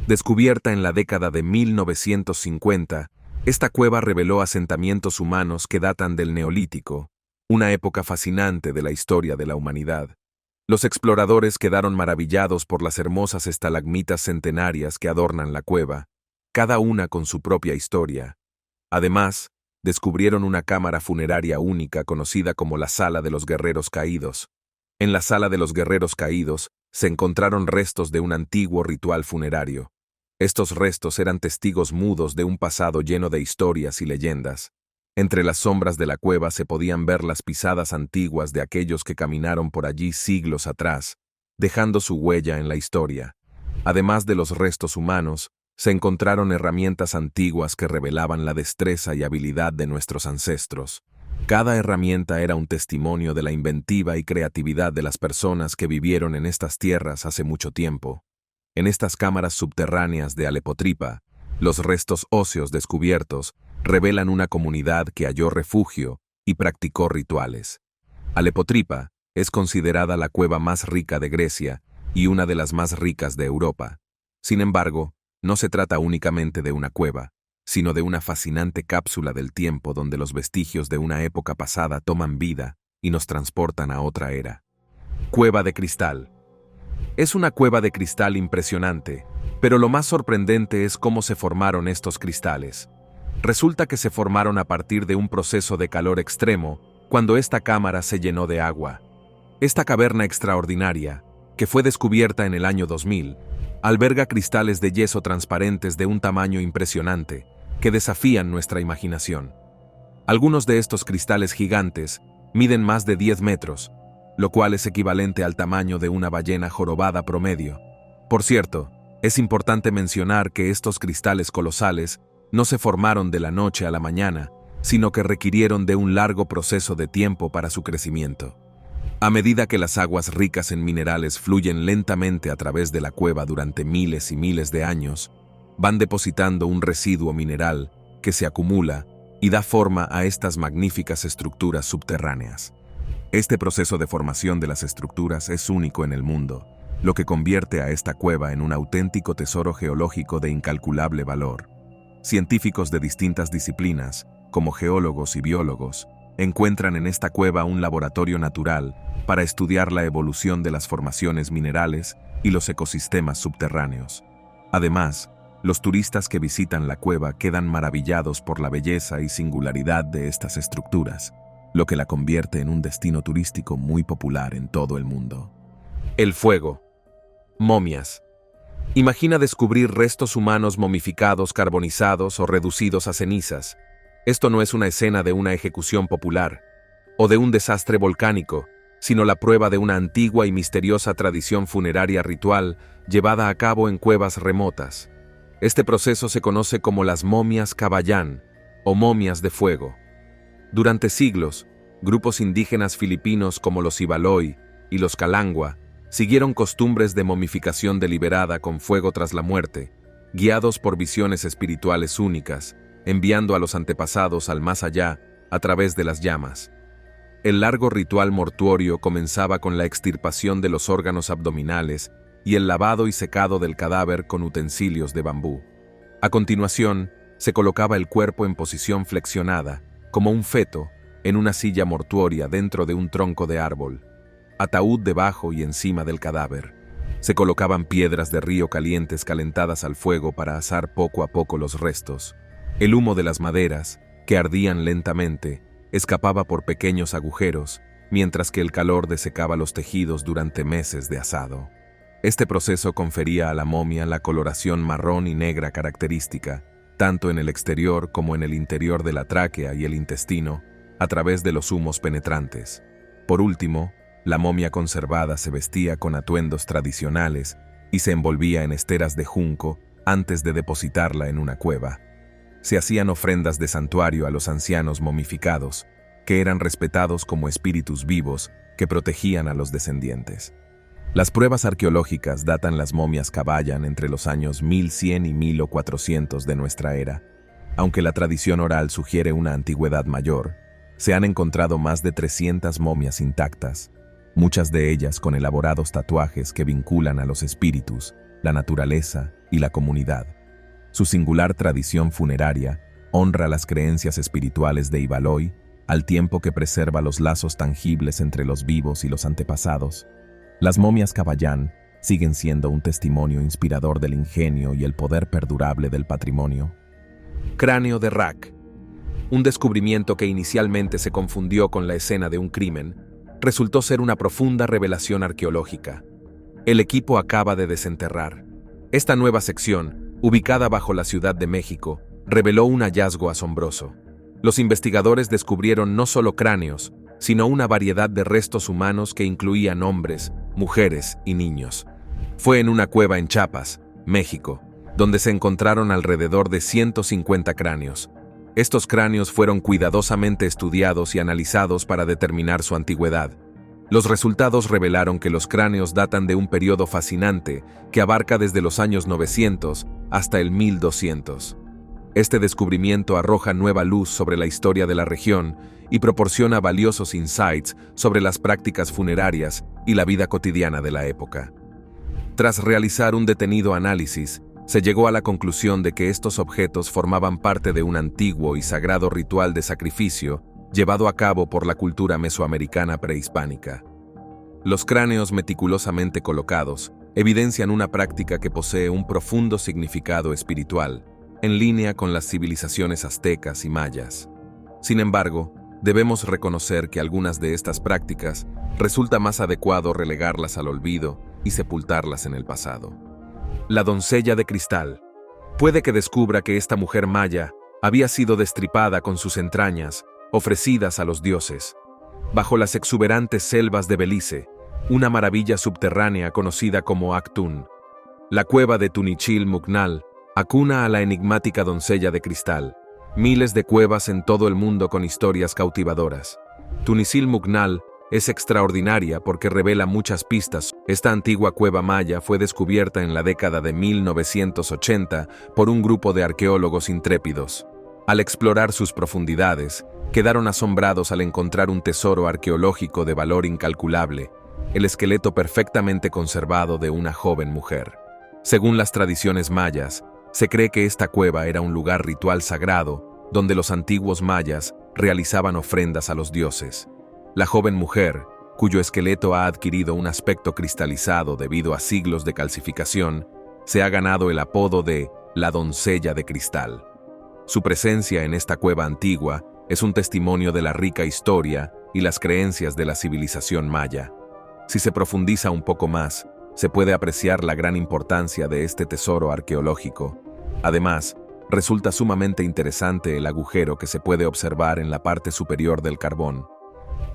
Descubierta en la década de 1950, esta cueva reveló asentamientos humanos que datan del Neolítico, una época fascinante de la historia de la humanidad. Los exploradores quedaron maravillados por las hermosas estalagmitas centenarias que adornan la cueva, cada una con su propia historia. Además, descubrieron una cámara funeraria única conocida como la Sala de los Guerreros Caídos. En la Sala de los Guerreros Caídos se encontraron restos de un antiguo ritual funerario. Estos restos eran testigos mudos de un pasado lleno de historias y leyendas. Entre las sombras de la cueva se podían ver las pisadas antiguas de aquellos que caminaron por allí siglos atrás, dejando su huella en la historia. Además de los restos humanos, se encontraron herramientas antiguas que revelaban la destreza y habilidad de nuestros ancestros. Cada herramienta era un testimonio de la inventiva y creatividad de las personas que vivieron en estas tierras hace mucho tiempo. En estas cámaras subterráneas de Alepotripa, los restos óseos descubiertos revelan una comunidad que halló refugio y practicó rituales. Alepotripa es considerada la cueva más rica de Grecia y una de las más ricas de Europa. Sin embargo, no se trata únicamente de una cueva, sino de una fascinante cápsula del tiempo donde los vestigios de una época pasada toman vida y nos transportan a otra era. Cueva de cristal. Es una cueva de cristal impresionante, pero lo más sorprendente es cómo se formaron estos cristales. Resulta que se formaron a partir de un proceso de calor extremo cuando esta cámara se llenó de agua. Esta caverna extraordinaria, que fue descubierta en el año 2000, alberga cristales de yeso transparentes de un tamaño impresionante, que desafían nuestra imaginación. Algunos de estos cristales gigantes miden más de 10 metros, lo cual es equivalente al tamaño de una ballena jorobada promedio. Por cierto, es importante mencionar que estos cristales colosales no se formaron de la noche a la mañana, sino que requirieron de un largo proceso de tiempo para su crecimiento. A medida que las aguas ricas en minerales fluyen lentamente a través de la cueva durante miles y miles de años, van depositando un residuo mineral que se acumula y da forma a estas magníficas estructuras subterráneas. Este proceso de formación de las estructuras es único en el mundo, lo que convierte a esta cueva en un auténtico tesoro geológico de incalculable valor. Científicos de distintas disciplinas, como geólogos y biólogos, encuentran en esta cueva un laboratorio natural para estudiar la evolución de las formaciones minerales y los ecosistemas subterráneos. Además, los turistas que visitan la cueva quedan maravillados por la belleza y singularidad de estas estructuras, lo que la convierte en un destino turístico muy popular en todo el mundo. El fuego. Momias. Imagina descubrir restos humanos momificados, carbonizados o reducidos a cenizas. Esto no es una escena de una ejecución popular o de un desastre volcánico, sino la prueba de una antigua y misteriosa tradición funeraria ritual llevada a cabo en cuevas remotas. Este proceso se conoce como las momias Kabayan o momias de fuego. Durante siglos, grupos indígenas filipinos como los Ibaloi y los Kalangua siguieron costumbres de momificación deliberada con fuego tras la muerte, guiados por visiones espirituales únicas, enviando a los antepasados al más allá a través de las llamas. El largo ritual mortuorio comenzaba con la extirpación de los órganos abdominales y el lavado y secado del cadáver con utensilios de bambú. A continuación, se colocaba el cuerpo en posición flexionada, como un feto, en una silla mortuoria dentro de un tronco de árbol. Ataúd debajo y encima del cadáver. Se colocaban piedras de río calientes calentadas al fuego para asar poco a poco los restos. El humo de las maderas, que ardían lentamente, escapaba por pequeños agujeros, mientras que el calor desecaba los tejidos durante meses de asado. Este proceso confería a la momia la coloración marrón y negra característica, tanto en el exterior como en el interior de la tráquea y el intestino, a través de los humos penetrantes. Por último, la momia conservada se vestía con atuendos tradicionales y se envolvía en esteras de junco antes de depositarla en una cueva. Se hacían ofrendas de santuario a los ancianos momificados, que eran respetados como espíritus vivos que protegían a los descendientes. Las pruebas arqueológicas datan las momias Kabayan entre los años 1100 y 1400 de nuestra era. Aunque la tradición oral sugiere una antigüedad mayor, se han encontrado más de 300 momias intactas, muchas de ellas con elaborados tatuajes que vinculan a los espíritus, la naturaleza y la comunidad. Su singular tradición funeraria honra las creencias espirituales de Ivaloi, al tiempo que preserva los lazos tangibles entre los vivos y los antepasados. Las momias Kabayan siguen siendo un testimonio inspirador del ingenio y el poder perdurable del patrimonio. Cráneo de Rak. Un descubrimiento que inicialmente se confundió con la escena de un crimen, resultó ser una profunda revelación arqueológica. El equipo acaba de desenterrar. Esta nueva sección, ubicada bajo la Ciudad de México, reveló un hallazgo asombroso. Los investigadores descubrieron no solo cráneos, sino una variedad de restos humanos que incluían hombres, mujeres y niños. Fue en una cueva en Chiapas, México, donde se encontraron alrededor de 150 cráneos. Estos cráneos fueron cuidadosamente estudiados y analizados para determinar su antigüedad. Los resultados revelaron que los cráneos datan de un periodo fascinante que abarca desde los años 900 hasta el 1200. Este descubrimiento arroja nueva luz sobre la historia de la región y proporciona valiosos insights sobre las prácticas funerarias y la vida cotidiana de la época. Tras realizar un detenido análisis, se llegó a la conclusión de que estos objetos formaban parte de un antiguo y sagrado ritual de sacrificio llevado a cabo por la cultura mesoamericana prehispánica. Los cráneos meticulosamente colocados evidencian una práctica que posee un profundo significado espiritual, en línea con las civilizaciones aztecas y mayas. Sin embargo, debemos reconocer que algunas de estas prácticas resulta más adecuado relegarlas al olvido y sepultarlas en el pasado. La doncella de cristal. Puede que descubra que esta mujer maya había sido destripada con sus entrañas, ofrecidas a los dioses. Bajo las exuberantes selvas de Belice, una maravilla subterránea conocida como Actún, la cueva de Tunichilmucnal acuna a la enigmática doncella de cristal. Miles de cuevas en todo el mundo con historias cautivadoras. Tunichilmucnal es extraordinaria porque revela muchas pistas. Esta antigua cueva maya fue descubierta en la década de 1980 por un grupo de arqueólogos intrépidos. Al explorar sus profundidades, quedaron asombrados al encontrar un tesoro arqueológico de valor incalculable, el esqueleto perfectamente conservado de una joven mujer. Según las tradiciones mayas, se cree que esta cueva era un lugar ritual sagrado donde los antiguos mayas realizaban ofrendas a los dioses. La joven mujer, cuyo esqueleto ha adquirido un aspecto cristalizado debido a siglos de calcificación, se ha ganado el apodo de la doncella de cristal. Su presencia en esta cueva antigua es un testimonio de la rica historia y las creencias de la civilización maya. Si se profundiza un poco más, se puede apreciar la gran importancia de este tesoro arqueológico. Además, resulta sumamente interesante el agujero que se puede observar en la parte superior del carbón.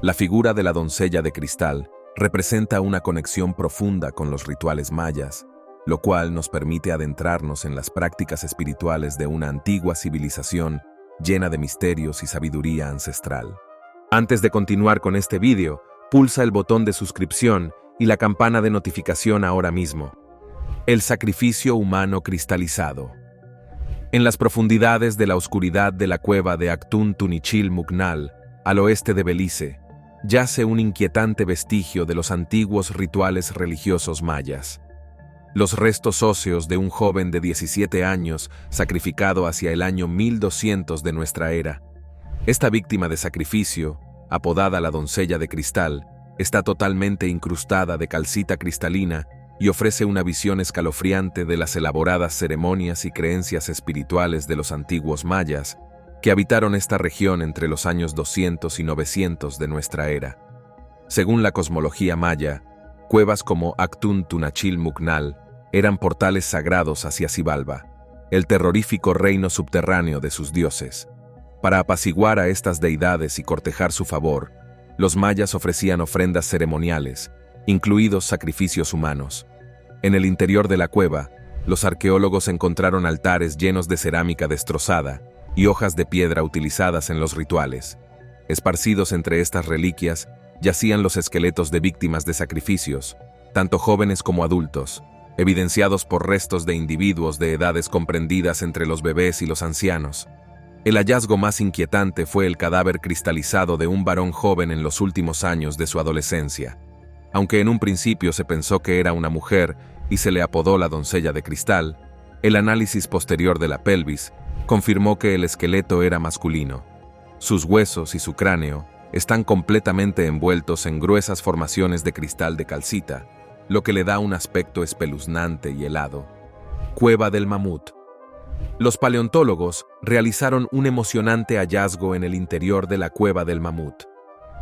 La figura de la doncella de cristal representa una conexión profunda con los rituales mayas, lo cual nos permite adentrarnos en las prácticas espirituales de una antigua civilización llena de misterios y sabiduría ancestral. Antes de continuar con este vídeo, pulsa el botón de suscripción y la campana de notificación ahora mismo. El sacrificio humano cristalizado. En las profundidades de la oscuridad de la cueva de Actún Tunichilmucnal, al oeste de Belice, yace un inquietante vestigio de los antiguos rituales religiosos mayas. Los restos óseos de un joven de 17 años sacrificado hacia el año 1200 de nuestra era. Esta víctima de sacrificio, apodada la doncella de cristal, está totalmente incrustada de calcita cristalina y ofrece una visión escalofriante de las elaboradas ceremonias y creencias espirituales de los antiguos mayas que habitaron esta región entre los años 200 y 900 de nuestra era. Según la cosmología maya, cuevas como Actún Tunachilmucnal eran portales sagrados hacia Xibalba, el terrorífico reino subterráneo de sus dioses. Para apaciguar a estas deidades y cortejar su favor, los mayas ofrecían ofrendas ceremoniales, incluidos sacrificios humanos. En el interior de la cueva, los arqueólogos encontraron altares llenos de cerámica destrozada y hojas de piedra utilizadas en los rituales. Esparcidos entre estas reliquias, yacían los esqueletos de víctimas de sacrificios, tanto jóvenes como adultos, evidenciados por restos de individuos de edades comprendidas entre los bebés y los ancianos. El hallazgo más inquietante fue el cadáver cristalizado de un varón joven en los últimos años de su adolescencia. Aunque en un principio se pensó que era una mujer y se le apodó la doncella de cristal, el análisis posterior de la pelvis confirmó que el esqueleto era masculino. Sus huesos y su cráneo están completamente envueltos en gruesas formaciones de cristal de calcita, lo que le da un aspecto espeluznante y helado. Cueva del mamut. Los paleontólogos realizaron un emocionante hallazgo en el interior de la cueva del mamut.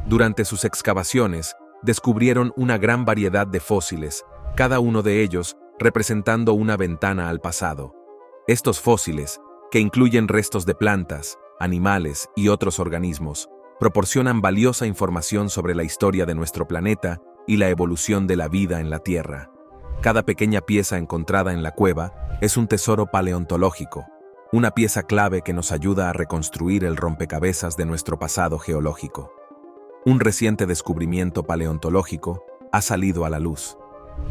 Durante sus excavaciones, descubrieron una gran variedad de fósiles, cada uno de ellos representando una ventana al pasado. Estos fósiles, que incluyen restos de plantas, animales y otros organismos, proporcionan valiosa información sobre la historia de nuestro planeta y la evolución de la vida en la Tierra. Cada pequeña pieza encontrada en la cueva es un tesoro paleontológico, una pieza clave que nos ayuda a reconstruir el rompecabezas de nuestro pasado geológico. Un reciente descubrimiento paleontológico ha salido a la luz.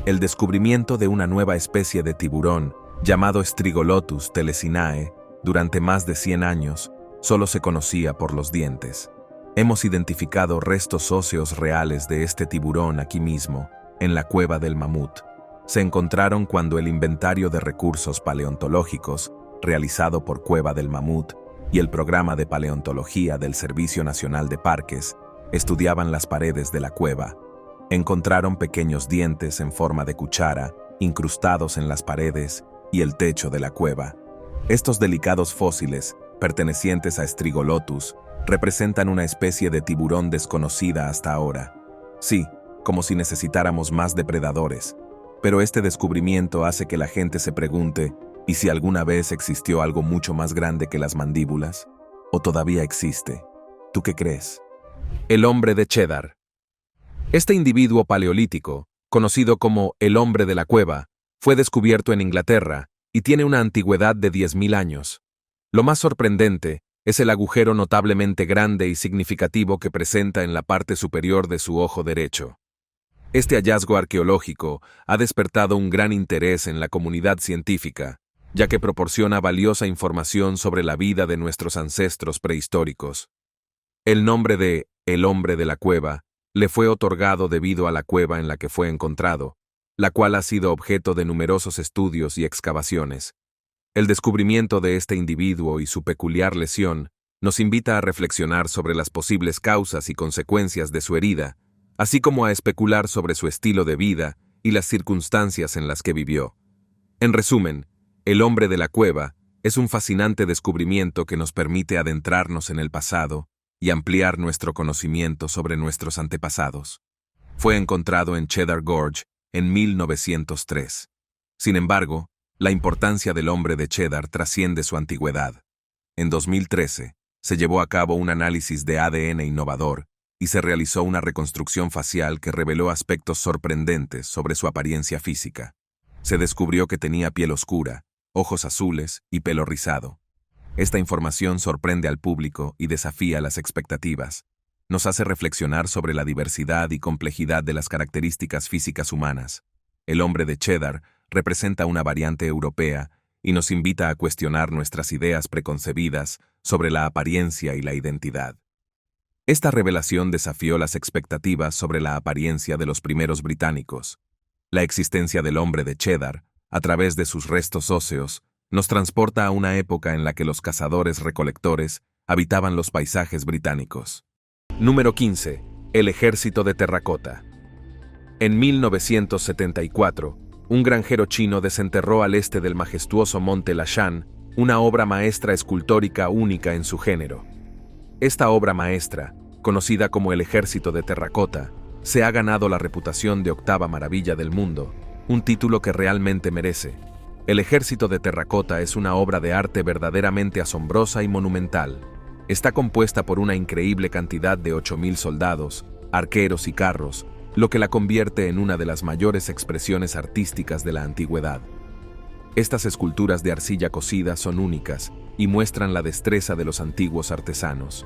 El descubrimiento de una nueva especie de tiburón, llamado Strigolotus telesinae, durante más de 100 años, solo se conocía por los dientes. Hemos identificado restos óseos reales de este tiburón aquí mismo, en la cueva del mamut. Se encontraron cuando el Inventario de Recursos Paleontológicos, realizado por Cueva del Mamut, y el Programa de Paleontología del Servicio Nacional de Parques, estudiaban las paredes de la cueva. Encontraron pequeños dientes en forma de cuchara, incrustados en las paredes y el techo de la cueva. Estos delicados fósiles, pertenecientes a Strigolotus, representan una especie de tiburón desconocida hasta ahora. Sí, como si necesitáramos más depredadores. Pero este descubrimiento hace que la gente se pregunte, ¿y si alguna vez existió algo mucho más grande que las mandíbulas? ¿O todavía existe? ¿Tú qué crees? El hombre de Cheddar. Este individuo paleolítico, conocido como el hombre de la cueva, fue descubierto en Inglaterra y tiene una antigüedad de 10.000 años. Lo más sorprendente es el agujero notablemente grande y significativo que presenta en la parte superior de su ojo derecho. Este hallazgo arqueológico ha despertado un gran interés en la comunidad científica, ya que proporciona valiosa información sobre la vida de nuestros ancestros prehistóricos. El nombre de el hombre de la cueva le fue otorgado debido a la cueva en la que fue encontrado, la cual ha sido objeto de numerosos estudios y excavaciones. El descubrimiento de este individuo y su peculiar lesión nos invita a reflexionar sobre las posibles causas y consecuencias de su herida, así como a especular sobre su estilo de vida y las circunstancias en las que vivió. En resumen, el hombre de la cueva es un fascinante descubrimiento que nos permite adentrarnos en el pasado y ampliar nuestro conocimiento sobre nuestros antepasados. Fue encontrado en Cheddar Gorge en 1903. Sin embargo, la importancia del hombre de Cheddar trasciende su antigüedad. En 2013, se llevó a cabo un análisis de ADN innovador y se realizó una reconstrucción facial que reveló aspectos sorprendentes sobre su apariencia física. Se descubrió que tenía piel oscura, ojos azules y pelo rizado. Esta información sorprende al público y desafía las expectativas. Nos hace reflexionar sobre la diversidad y complejidad de las características físicas humanas. El hombre de Cheddar representa una variante europea y nos invita a cuestionar nuestras ideas preconcebidas sobre la apariencia y la identidad. Esta revelación desafió las expectativas sobre la apariencia de los primeros británicos. La existencia del hombre de Cheddar, a través de sus restos óseos, nos transporta a una época en la que los cazadores-recolectores habitaban los paisajes británicos. Número 15. El ejército de terracota. En 1974, un granjero chino desenterró al este del majestuoso monte Lashan una obra maestra escultórica única en su género. Esta obra maestra, conocida como el ejército de terracota, se ha ganado la reputación de octava maravilla del mundo, un título que realmente merece. El ejército de terracota es una obra de arte verdaderamente asombrosa y monumental. Está compuesta por una increíble cantidad de 8.000 soldados, arqueros y carros, lo que la convierte en una de las mayores expresiones artísticas de la antigüedad. Estas esculturas de arcilla cocida son únicas y muestran la destreza de los antiguos artesanos.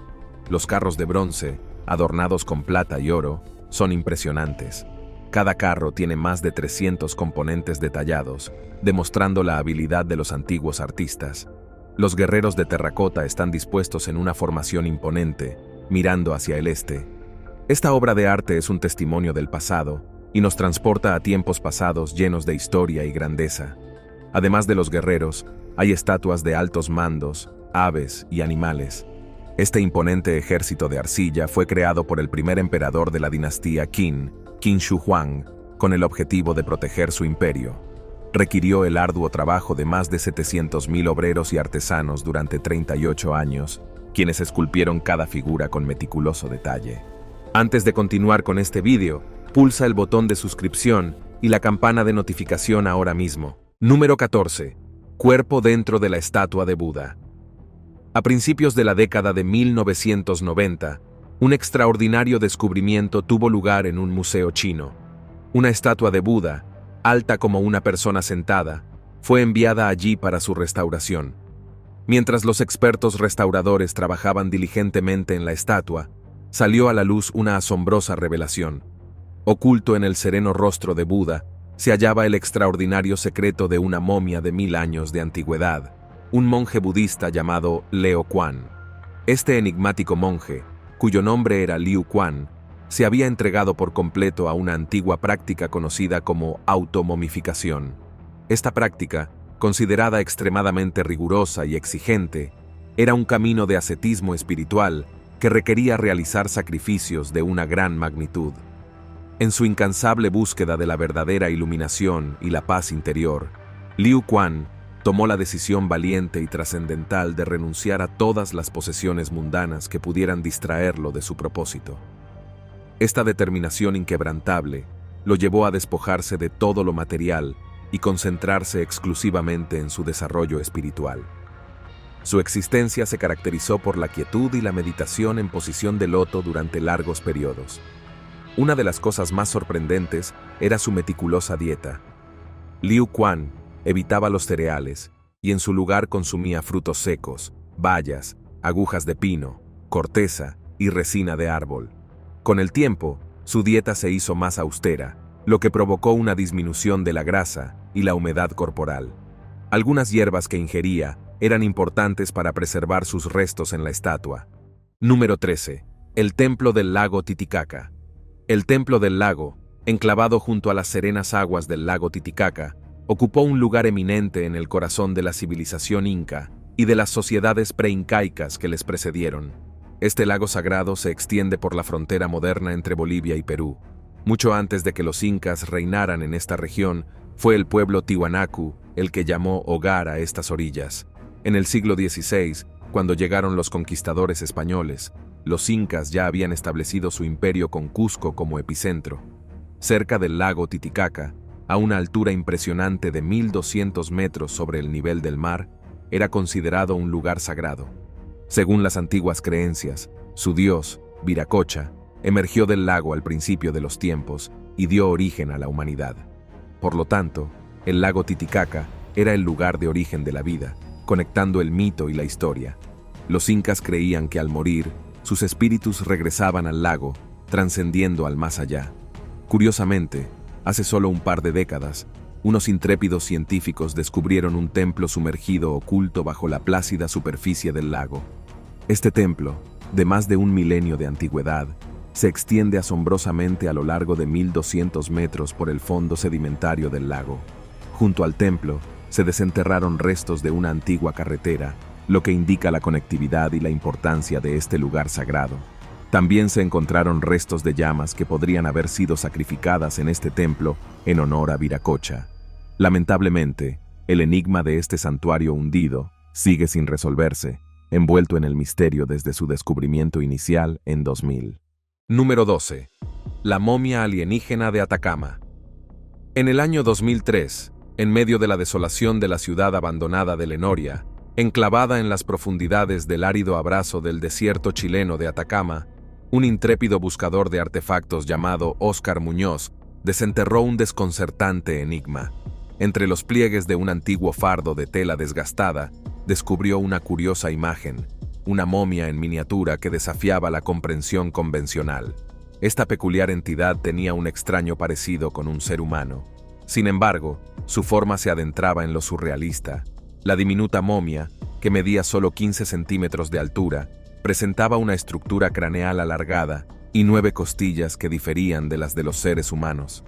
Los carros de bronce, adornados con plata y oro, son impresionantes. Cada carro tiene más de 300 componentes detallados, demostrando la habilidad de los antiguos artistas. Los guerreros de terracota están dispuestos en una formación imponente, mirando hacia el este. Esta obra de arte es un testimonio del pasado y nos transporta a tiempos pasados llenos de historia y grandeza. Además de los guerreros, hay estatuas de altos mandos, aves y animales. Este imponente ejército de arcilla fue creado por el primer emperador de la dinastía Qin, Qin Shi Huang, con el objetivo de proteger su imperio. Requirió el arduo trabajo de más de 700.000 obreros y artesanos durante 38 años, quienes esculpieron cada figura con meticuloso detalle. Antes de continuar con este vídeo, pulsa el botón de suscripción y la campana de notificación ahora mismo. Número 14. Cuerpo dentro de la estatua de Buda. A principios de la década de 1990, un extraordinario descubrimiento tuvo lugar en un museo chino. Una estatua de Buda, alta como una persona sentada, fue enviada allí para su restauración. Mientras los expertos restauradores trabajaban diligentemente en la estatua, salió a la luz una asombrosa revelación. Oculto en el sereno rostro de Buda, se hallaba el extraordinario secreto de una momia de 1000 años de antigüedad, un monje budista llamado Leo Kuan. Este enigmático monje, cuyo nombre era Liu Kuan, se había entregado por completo a una antigua práctica conocida como automomificación. Esta práctica, considerada extremadamente rigurosa y exigente, era un camino de ascetismo espiritual que requería realizar sacrificios de una gran magnitud. En su incansable búsqueda de la verdadera iluminación y la paz interior, Liu Kuan tomó la decisión valiente y trascendental de renunciar a todas las posesiones mundanas que pudieran distraerlo de su propósito. Esta determinación inquebrantable lo llevó a despojarse de todo lo material y concentrarse exclusivamente en su desarrollo espiritual. Su existencia se caracterizó por la quietud y la meditación en posición de loto durante largos periodos. Una de las cosas más sorprendentes era su meticulosa dieta. Liu Kuan evitaba los cereales y en su lugar consumía frutos secos, bayas, agujas de pino, corteza y resina de árbol. Con el tiempo, su dieta se hizo más austera, lo que provocó una disminución de la grasa y la humedad corporal. Algunas hierbas que ingería eran importantes para preservar sus restos en la estatua. Número 13. El Templo del Lago Titicaca. El Templo del Lago, enclavado junto a las serenas aguas del lago Titicaca, ocupó un lugar eminente en el corazón de la civilización inca y de las sociedades preincaicas que les precedieron. Este lago sagrado se extiende por la frontera moderna entre Bolivia y Perú. Mucho antes de que los incas reinaran en esta región, fue el pueblo Tiwanaku el que llamó hogar a estas orillas. En el siglo XVI, cuando llegaron los conquistadores españoles, los incas ya habían establecido su imperio con Cusco como epicentro. Cerca del lago Titicaca, a una altura impresionante de 1200 metros sobre el nivel del mar, era considerado un lugar sagrado. Según las antiguas creencias, su dios, Viracocha, emergió del lago al principio de los tiempos y dio origen a la humanidad. Por lo tanto, el lago Titicaca era el lugar de origen de la vida, conectando el mito y la historia. Los incas creían que al morir, sus espíritus regresaban al lago, trascendiendo al más allá. Curiosamente, hace solo un par de décadas, unos intrépidos científicos descubrieron un templo sumergido oculto bajo la plácida superficie del lago. Este templo, de más de un milenio de antigüedad, se extiende asombrosamente a lo largo de 1200 metros por el fondo sedimentario del lago. Junto al templo, se desenterraron restos de una antigua carretera, lo que indica la conectividad y la importancia de este lugar sagrado. También se encontraron restos de llamas que podrían haber sido sacrificadas en este templo en honor a Viracocha. Lamentablemente, el enigma de este santuario hundido sigue sin resolverse, envuelto en el misterio desde su descubrimiento inicial en 2000. Número 12. La momia alienígena de Atacama. En el año 2003, en medio de la desolación de la ciudad abandonada de Lenoria, enclavada en las profundidades del árido abrazo del desierto chileno de Atacama, Un intrépido buscador de artefactos llamado Óscar Muñoz desenterró un desconcertante enigma. Entre los pliegues de un antiguo fardo de tela desgastada, descubrió una curiosa imagen, una momia en miniatura que desafiaba la comprensión convencional. Esta peculiar entidad tenía un extraño parecido con un ser humano. Sin embargo, su forma se adentraba en lo surrealista. La diminuta momia, que medía solo 15 centímetros de altura, presentaba una estructura craneal alargada y 9 costillas que diferían de las de los seres humanos.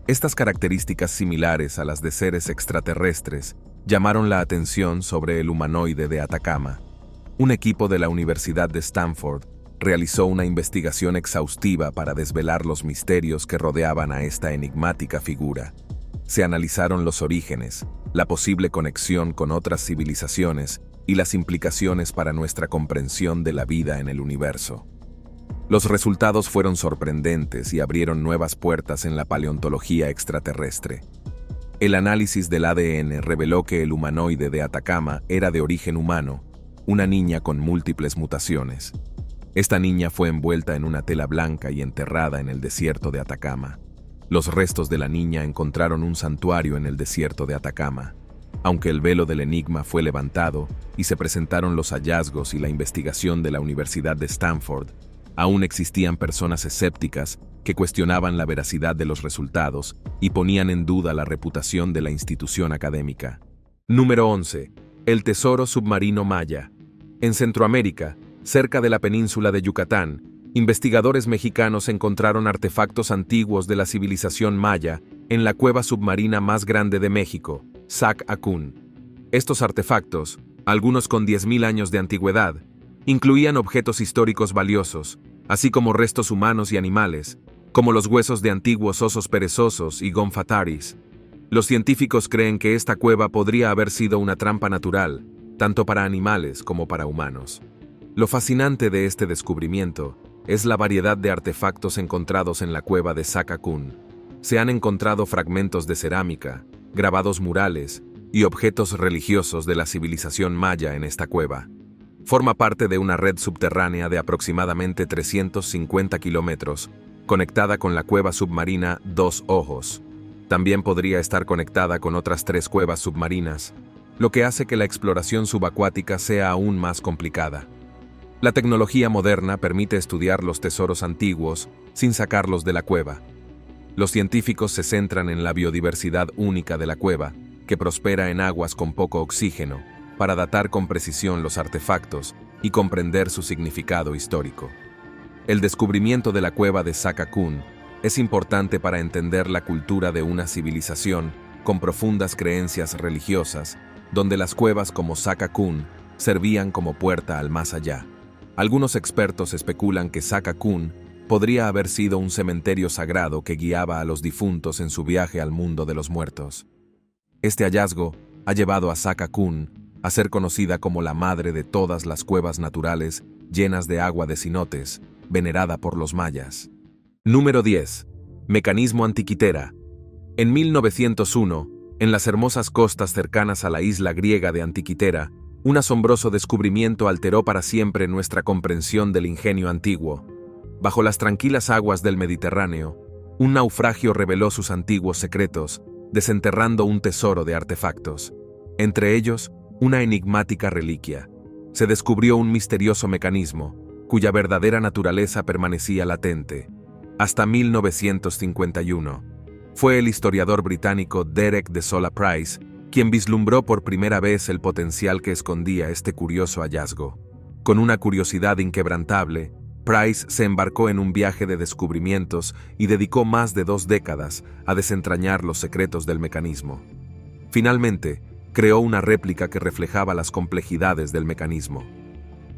Estas características similares a las de seres extraterrestres llamaron la atención sobre el humanoide de Atacama. Un equipo de la Universidad de Stanford realizó una investigación exhaustiva para desvelar los misterios que rodeaban a esta enigmática figura. Se analizaron los orígenes, la posible conexión con otras civilizaciones y las implicaciones para nuestra comprensión de la vida en el universo. Los resultados fueron sorprendentes y abrieron nuevas puertas en la paleontología extraterrestre. El análisis del ADN reveló que el humanoide de Atacama era de origen humano, una niña con múltiples mutaciones. Esta niña fue envuelta en una tela blanca y enterrada en el desierto de Atacama. Los restos de la niña encontraron un santuario en el desierto de Atacama. Aunque el velo del enigma fue levantado y se presentaron los hallazgos y la investigación de la Universidad de Stanford, aún existían personas escépticas que cuestionaban la veracidad de los resultados y ponían en duda la reputación de la institución académica. Número 11. El tesoro submarino maya. En Centroamérica, cerca de la península de Yucatán, investigadores mexicanos encontraron artefactos antiguos de la civilización maya en la cueva submarina más grande de México, Sac-Acún. Estos artefactos, algunos con 10.000 años de antigüedad, incluían objetos históricos valiosos, así como restos humanos y animales, como los huesos de antiguos osos perezosos y gonfataris. Los científicos creen que esta cueva podría haber sido una trampa natural, tanto para animales como para humanos. Lo fascinante de este descubrimiento es la variedad de artefactos encontrados en la cueva de Sac-Acún. Se han encontrado fragmentos de cerámica, grabados murales y objetos religiosos de la civilización maya en esta cueva. Forma parte de una red subterránea de aproximadamente 350 kilómetros, conectada con la cueva submarina Dos Ojos. También podría estar conectada con otras 3 cuevas submarinas, lo que hace que la exploración subacuática sea aún más complicada. La tecnología moderna permite estudiar los tesoros antiguos sin sacarlos de la cueva. Los científicos se centran en la biodiversidad única de la cueva, que prospera en aguas con poco oxígeno, para datar con precisión los artefactos y comprender su significado histórico. El descubrimiento de la cueva de Sac-Acún es importante para entender la cultura de una civilización con profundas creencias religiosas, donde las cuevas como Sac-Acún servían como puerta al más allá. Algunos expertos especulan que Sac-Acún podría haber sido un cementerio sagrado que guiaba a los difuntos en su viaje al mundo de los muertos. Este hallazgo ha llevado a Sac-Acún a ser conocida como la madre de todas las cuevas naturales llenas de agua de cenotes, venerada por los mayas. Número 10. Mecanismo Antiquitera. En 1901, en las hermosas costas cercanas a la isla griega de Antiquitera, un asombroso descubrimiento alteró para siempre nuestra comprensión del ingenio antiguo. Bajo las tranquilas aguas del Mediterráneo, un naufragio reveló sus antiguos secretos, desenterrando un tesoro de artefactos. Entre ellos, una enigmática reliquia. Se descubrió un misterioso mecanismo, cuya verdadera naturaleza permanecía latente. Hasta 1951. Fue el historiador británico Derek de Sola Price quien vislumbró por primera vez el potencial que escondía este curioso hallazgo. Con una curiosidad inquebrantable, Price se embarcó en un viaje de descubrimientos y dedicó más de 2 décadas a desentrañar los secretos del mecanismo. Finalmente, creó una réplica que reflejaba las complejidades del mecanismo.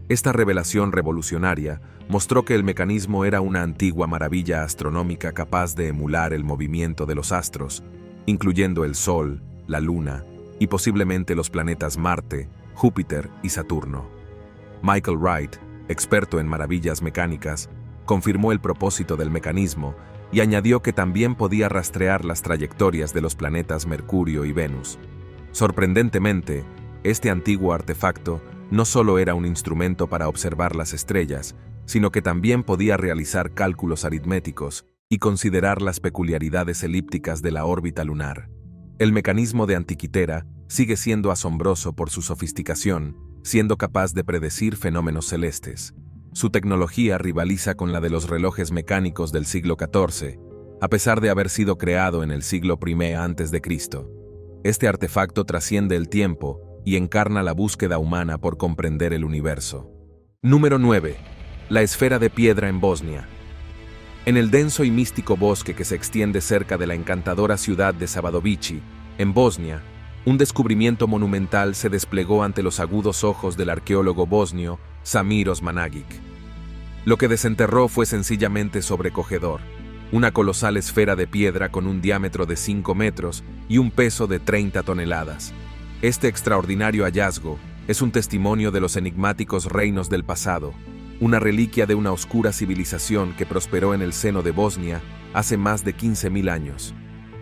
Esta revelación revolucionaria mostró que el mecanismo era una antigua maravilla astronómica capaz de emular el movimiento de los astros, incluyendo el Sol, la Luna y posiblemente los planetas Marte, Júpiter y Saturno. Michael Wright, experto en maravillas mecánicas, confirmó el propósito del mecanismo y añadió que también podía rastrear las trayectorias de los planetas Mercurio y Venus. Sorprendentemente, este antiguo artefacto no solo era un instrumento para observar las estrellas, sino que también podía realizar cálculos aritméticos y considerar las peculiaridades elípticas de la órbita lunar. El mecanismo de Antikythera sigue siendo asombroso por su sofisticación, siendo capaz de predecir fenómenos celestes. Su tecnología rivaliza con la de los relojes mecánicos del siglo XIV, a pesar de haber sido creado en el siglo I a.C. Este artefacto trasciende el tiempo y encarna la búsqueda humana por comprender el universo. Número 9. La esfera de piedra en Bosnia. En el denso y místico bosque que se extiende cerca de la encantadora ciudad de Sabadovići, en Bosnia, un descubrimiento monumental se desplegó ante los agudos ojos del arqueólogo bosnio Samir Osmanagić. Lo que desenterró fue sencillamente sobrecogedor: una colosal esfera de piedra con un diámetro de 5 metros y un peso de 30 toneladas. Este extraordinario hallazgo es un testimonio de los enigmáticos reinos del pasado, una reliquia de una oscura civilización que prosperó en el seno de Bosnia hace más de 15.000 años.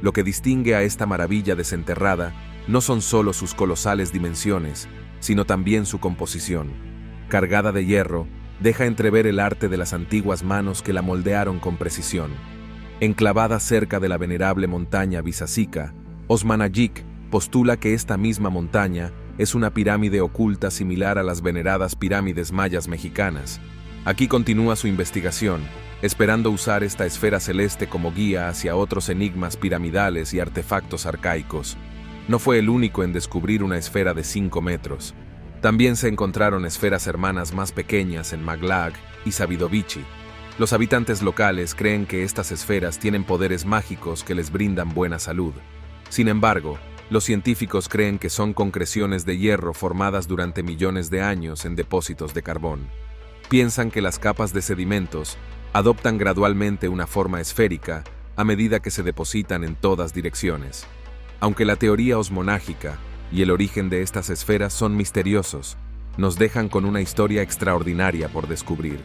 Lo que distingue a esta maravilla desenterrada no son solo sus colosales dimensiones, sino también su composición. Cargada de hierro, deja entrever el arte de las antiguas manos que la moldearon con precisión. Enclavada cerca de la venerable montaña Visasica, Osmanagić postula que esta misma montaña es una pirámide oculta similar a las veneradas pirámides mayas mexicanas. Aquí continúa su investigación, esperando usar esta esfera celeste como guía hacia otros enigmas piramidales y artefactos arcaicos. No fue el único en descubrir una esfera de 5 metros. También se encontraron esferas hermanas más pequeñas en Maglag y Sabidovici. Los habitantes locales creen que estas esferas tienen poderes mágicos que les brindan buena salud. Sin embargo, los científicos creen que son concreciones de hierro formadas durante millones de años en depósitos de carbón. Piensan que las capas de sedimentos adoptan gradualmente una forma esférica a medida que se depositan en todas direcciones. Aunque la teoría osmonágica y el origen de estas esferas son misteriosos, nos dejan con una historia extraordinaria por descubrir.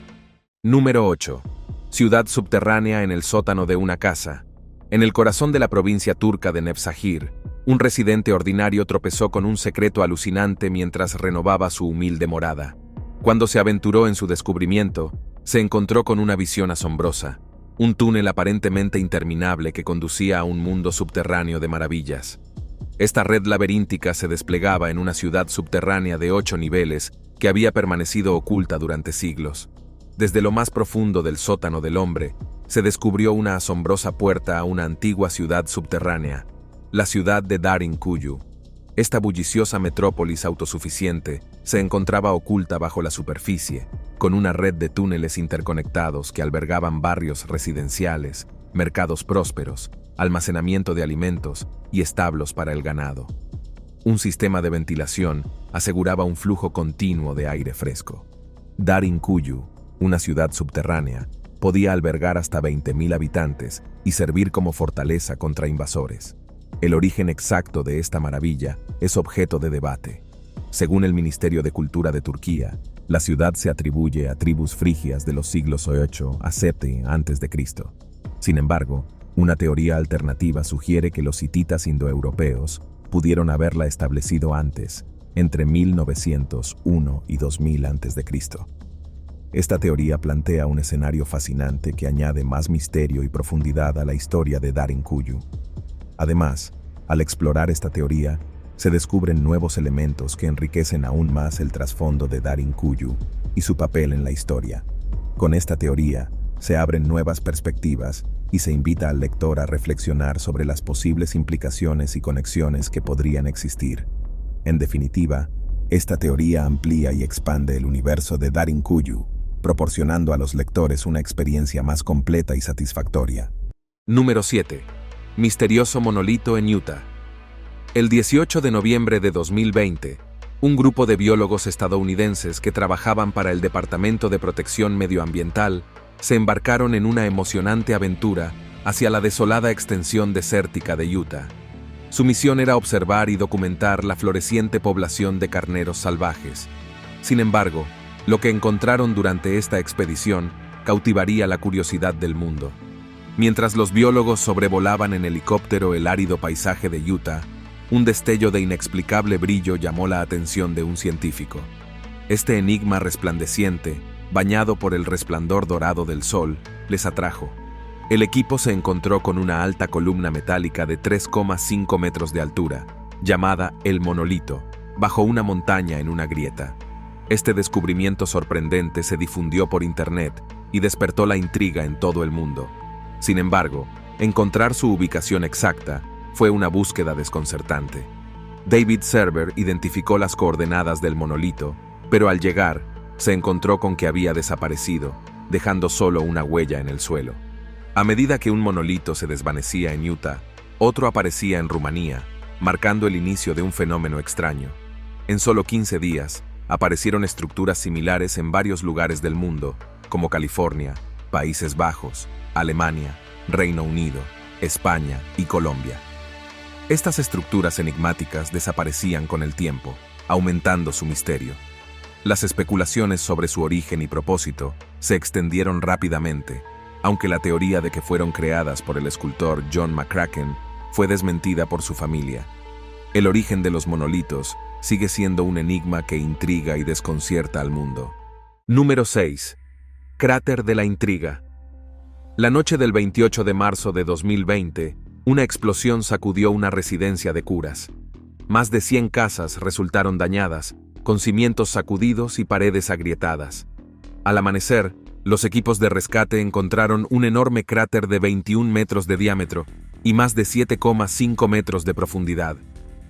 Número 8. Ciudad subterránea en el sótano de una casa. En el corazón de la provincia turca de Nevşehir, un residente ordinario tropezó con un secreto alucinante mientras renovaba su humilde morada. Cuando se aventuró en su descubrimiento, se encontró con una visión asombrosa: un túnel aparentemente interminable que conducía a un mundo subterráneo de maravillas. Esta red laberíntica se desplegaba en una ciudad subterránea de 8 niveles que había permanecido oculta durante siglos. Desde lo más profundo del sótano del hombre, se descubrió una asombrosa puerta a una antigua ciudad subterránea, la ciudad de Darinkuyyu. Esta bulliciosa metrópolis autosuficiente se encontraba oculta bajo la superficie, con una red de túneles interconectados que albergaban barrios residenciales, mercados prósperos, almacenamiento de alimentos y establos para el ganado. Un sistema de ventilación aseguraba un flujo continuo de aire fresco. Darinkuyyu, una ciudad subterránea, podía albergar hasta 20.000 habitantes y servir como fortaleza contra invasores. El origen exacto de esta maravilla es objeto de debate. Según el Ministerio de Cultura de Turquía, la ciudad se atribuye a tribus frigias de los siglos 8 a 7 a.C. Sin embargo, una teoría alternativa sugiere que los hititas indoeuropeos pudieron haberla establecido antes, entre 1901 y 2000 a.C. Esta teoría plantea un escenario fascinante que añade más misterio y profundidad a la historia de Darinkuyyu. Además, al explorar esta teoría, se descubren nuevos elementos que enriquecen aún más el trasfondo de Darinkuyyu y su papel en la historia. Con esta teoría, se abren nuevas perspectivas y se invita al lector a reflexionar sobre las posibles implicaciones y conexiones que podrían existir. En definitiva, esta teoría amplía y expande el universo de Darinkuyyu, proporcionando a los lectores una experiencia más completa y satisfactoria. Número 7. Misterioso monolito en Utah. El 18 de noviembre de 2020, un grupo de biólogos estadounidenses que trabajaban para el Departamento de Protección Medioambiental se embarcaron en una emocionante aventura hacia la desolada extensión desértica de Utah. Su misión era observar y documentar la floreciente población de carneros salvajes. Sin embargo, lo que encontraron durante esta expedición cautivaría la curiosidad del mundo. Mientras los biólogos sobrevolaban en helicóptero el árido paisaje de Utah, un destello de inexplicable brillo llamó la atención de un científico. Este enigma resplandeciente, bañado por el resplandor dorado del sol, les atrajo. El equipo se encontró con una alta columna metálica de 3,5 metros de altura, llamada el monolito, bajo una montaña en una grieta. Este descubrimiento sorprendente se difundió por internet y despertó la intriga en todo el mundo. Sin embargo, encontrar su ubicación exacta fue una búsqueda desconcertante. David Server identificó las coordenadas del monolito, pero al llegar, se encontró con que había desaparecido, dejando solo una huella en el suelo. A medida que un monolito se desvanecía en Utah, otro aparecía en Rumanía, marcando el inicio de un fenómeno extraño. En solo 15 días, aparecieron estructuras similares en varios lugares del mundo, como California, Países Bajos, Alemania, Reino Unido, España y Colombia. Estas estructuras enigmáticas desaparecían con el tiempo, aumentando su misterio. Las especulaciones sobre su origen y propósito se extendieron rápidamente, aunque la teoría de que fueron creadas por el escultor John McCracken fue desmentida por su familia. El origen de los monolitos sigue siendo un enigma que intriga y desconcierta al mundo. Número 6. Cráter de la intriga. La noche del 28 de marzo de 2020, una explosión sacudió una residencia de curas. Más de 100 casas resultaron dañadas, con cimientos sacudidos y paredes agrietadas. Al amanecer, los equipos de rescate encontraron un enorme cráter de 21 metros de diámetro y más de 7,5 metros de profundidad.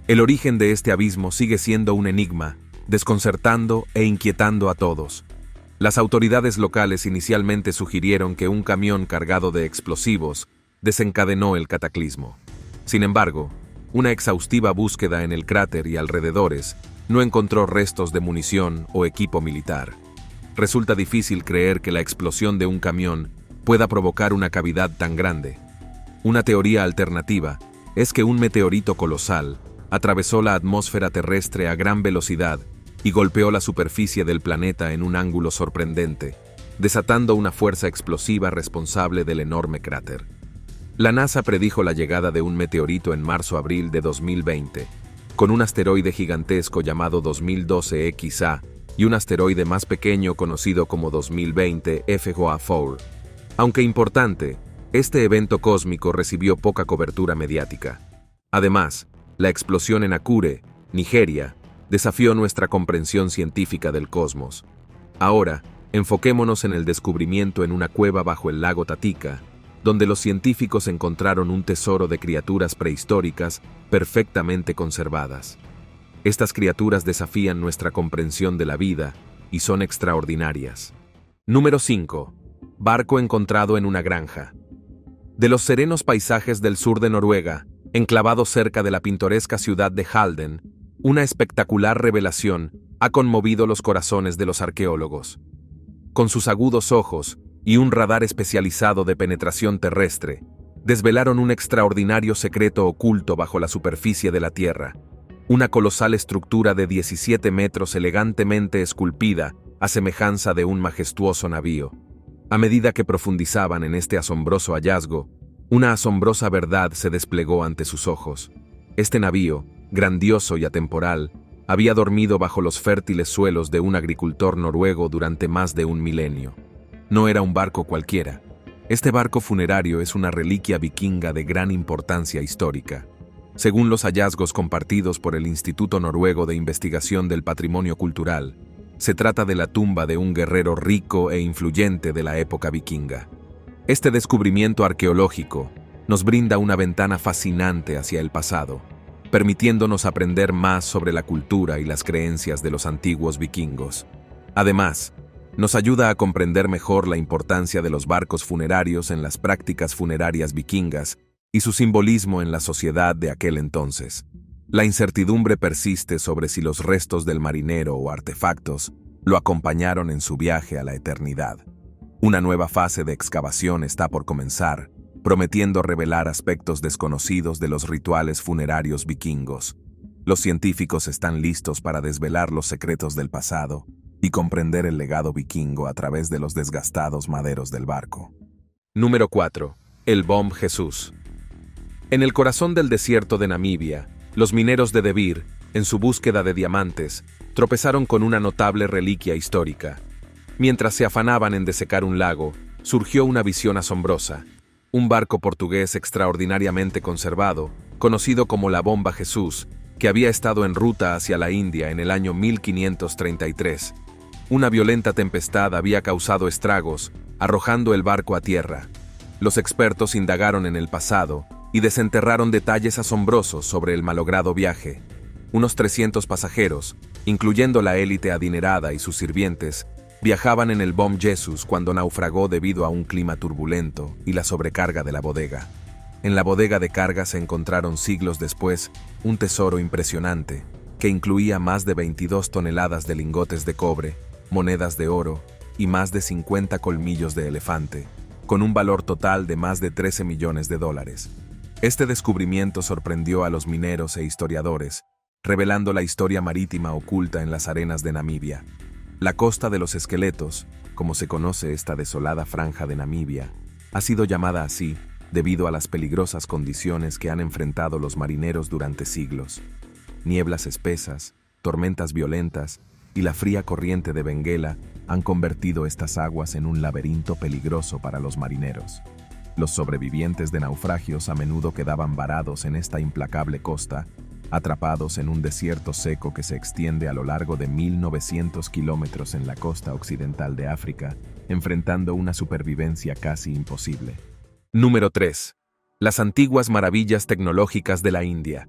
El origen de este abismo sigue siendo un enigma, desconcertando e inquietando a todos. Las autoridades locales inicialmente sugirieron que un camión cargado de explosivos desencadenó el cataclismo. Sin embargo, una exhaustiva búsqueda en el cráter y alrededores no encontró restos de munición o equipo militar. Resulta difícil creer que la explosión de un camión pueda provocar una cavidad tan grande. Una teoría alternativa es que un meteorito colosal atravesó la atmósfera terrestre a gran velocidad y golpeó la superficie del planeta en un ángulo sorprendente, desatando una fuerza explosiva responsable del enorme cráter. La NASA predijo la llegada de un meteorito en marzo-abril de 2020, con un asteroide gigantesco llamado 2012 XA y un asteroide más pequeño conocido como 2020 FOA4. Aunque importante, este evento cósmico recibió poca cobertura mediática. Además, la explosión en Akure, Nigeria, desafió nuestra comprensión científica del cosmos. Ahora, enfoquémonos en el descubrimiento en una cueva bajo el lago Titicaca, donde los científicos encontraron un tesoro de criaturas prehistóricas perfectamente conservadas. Estas criaturas desafían nuestra comprensión de la vida y son extraordinarias. Número 5. Barco encontrado en una granja. De los serenos paisajes del sur de Noruega, enclavado cerca de la pintoresca ciudad de Halden, una espectacular revelación ha conmovido los corazones de los arqueólogos. Con sus agudos ojos y un radar especializado de penetración terrestre, desvelaron un extraordinario secreto oculto bajo la superficie de la Tierra, una colosal estructura de 17 metros elegantemente esculpida a semejanza de un majestuoso navío. A medida que profundizaban en este asombroso hallazgo, una asombrosa verdad se desplegó ante sus ojos. Este navío, grandioso y atemporal, había dormido bajo los fértiles suelos de un agricultor noruego durante más de un milenio. No era un barco cualquiera. Este barco funerario es una reliquia vikinga de gran importancia histórica. Según los hallazgos compartidos por el Instituto Noruego de Investigación del Patrimonio Cultural, se trata de la tumba de un guerrero rico e influyente de la época vikinga. Este descubrimiento arqueológico nos brinda una ventana fascinante hacia el pasado, permitiéndonos aprender más sobre la cultura y las creencias de los antiguos vikingos. Además, nos ayuda a comprender mejor la importancia de los barcos funerarios en las prácticas funerarias vikingas y su simbolismo en la sociedad de aquel entonces. La incertidumbre persiste sobre si los restos del marinero o artefactos lo acompañaron en su viaje a la eternidad. Una nueva fase de excavación está por comenzar, prometiendo revelar aspectos desconocidos de los rituales funerarios vikingos. Los científicos están listos para desvelar los secretos del pasado y comprender el legado vikingo a través de los desgastados maderos del barco. Número 4. El Bom Jesús. En el corazón del desierto de Namibia, los mineros de De Beer, en su búsqueda de diamantes, tropezaron con una notable reliquia histórica. Mientras se afanaban en desecar un lago, surgió una visión asombrosa. Un barco portugués extraordinariamente conservado, conocido como la Bomba Jesús, que había estado en ruta hacia la India en el año 1533. Una violenta tempestad había causado estragos, arrojando el barco a tierra. Los expertos indagaron en el pasado y desenterraron detalles asombrosos sobre el malogrado viaje. Unos 300 pasajeros, incluyendo la élite adinerada y sus sirvientes, viajaban en el Bomba Jesús cuando naufragó debido a un clima turbulento y la sobrecarga de la bodega. En la bodega de carga se encontraron siglos después un tesoro impresionante que incluía más de 22 toneladas de lingotes de cobre, monedas de oro y más de 50 colmillos de elefante, con un valor total de más de 13 millones de dólares. Este descubrimiento sorprendió a los mineros e historiadores, revelando la historia marítima oculta en las arenas de Namibia. La costa de los esqueletos, como se conoce esta desolada franja de Namibia, ha sido llamada así debido a las peligrosas condiciones que han enfrentado los marineros durante siglos. Nieblas espesas, tormentas violentas y la fría corriente de Benguela han convertido estas aguas en un laberinto peligroso para los marineros. Los sobrevivientes de naufragios a menudo quedaban varados en esta implacable costa, atrapados en un desierto seco que se extiende a lo largo de 1.900 kilómetros en la costa occidental de África, enfrentando una supervivencia casi imposible. Número 3. Las antiguas maravillas tecnológicas de la India.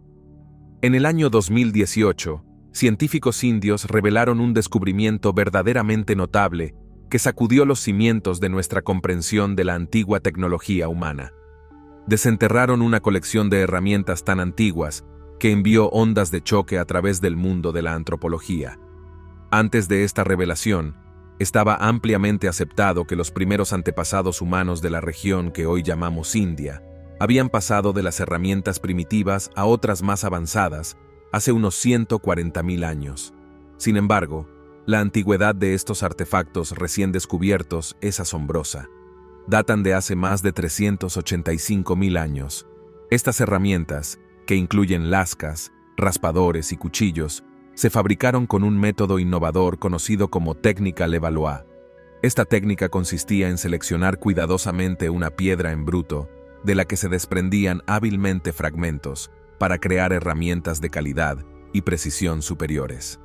En el año 2018, científicos indios revelaron un descubrimiento verdaderamente notable que sacudió los cimientos de nuestra comprensión de la antigua tecnología humana. Desenterraron una colección de herramientas tan antiguas que envió ondas de choque a través del mundo de la antropología. Antes de esta revelación, estaba ampliamente aceptado que los primeros antepasados humanos de la región que hoy llamamos India habían pasado de las herramientas primitivas a otras más avanzadas hace unos 140.000 años. Sin embargo, la antigüedad de estos artefactos recién descubiertos es asombrosa. Datan de hace más de 385.000 años. Estas herramientas, que incluyen lascas, raspadores y cuchillos, se fabricaron con un método innovador conocido como técnica Levallois. Esta técnica consistía en seleccionar cuidadosamente una piedra en bruto, de la que se desprendían hábilmente fragmentos, para crear herramientas de calidad y precisión superiores.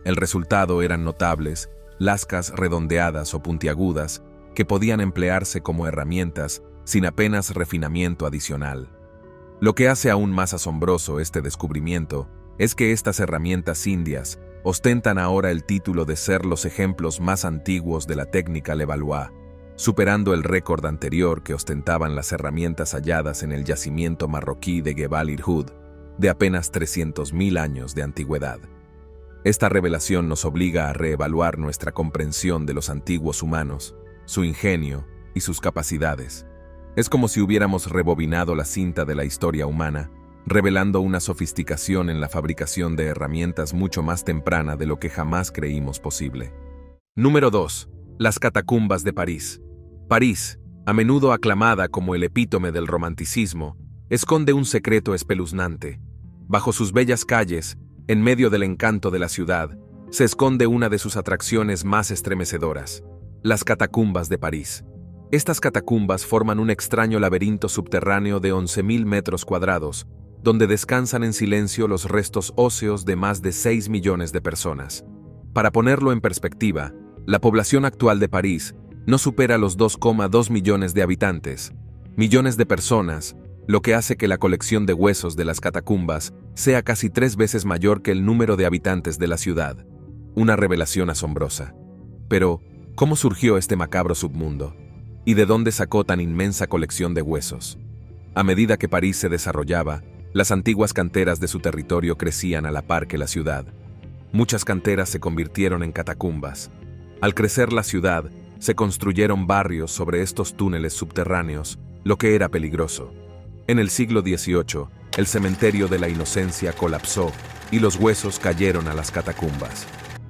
El resultado eran notables, lascas redondeadas o puntiagudas, que podían emplearse como herramientas sin apenas refinamiento adicional. Lo que hace aún más asombroso este descubrimiento es que estas herramientas indias ostentan ahora el título de ser los ejemplos más antiguos de la técnica Levallois, superando el récord anterior que ostentaban las herramientas halladas en el yacimiento marroquí de Gebal Irhoud, de apenas 300.000 años de antigüedad. Esta revelación nos obliga a reevaluar nuestra comprensión de los antiguos humanos, su ingenio y sus capacidades. Es como si hubiéramos rebobinado la cinta de la historia humana, revelando una sofisticación en la fabricación de herramientas mucho más temprana de lo que jamás creímos posible. Número 2. Las catacumbas de París. París, a menudo aclamada como el epítome del romanticismo, esconde un secreto espeluznante. Bajo sus bellas calles, en medio del encanto de la ciudad, se esconde una de sus atracciones más estremecedoras: las catacumbas de París. Estas catacumbas forman un extraño laberinto subterráneo de 11.000 metros cuadrados, donde descansan en silencio los restos óseos de más de 6 millones de personas. Para ponerlo en perspectiva, la población actual de París no supera los 2,2 millones de habitantes, millones de personas, lo que hace que la colección de huesos de las catacumbas sea casi 3 veces mayor que el número de habitantes de la ciudad. Una revelación asombrosa. Pero, ¿cómo surgió este macabro submundo? ¿Y de dónde sacó tan inmensa colección de huesos? A medida que París se desarrollaba, las antiguas canteras de su territorio crecían a la par que la ciudad. Muchas canteras se convirtieron en catacumbas. Al crecer la ciudad, se construyeron barrios sobre estos túneles subterráneos, lo que era peligroso. En el siglo XVIII, el cementerio de la Inocencia colapsó y los huesos cayeron a las catacumbas.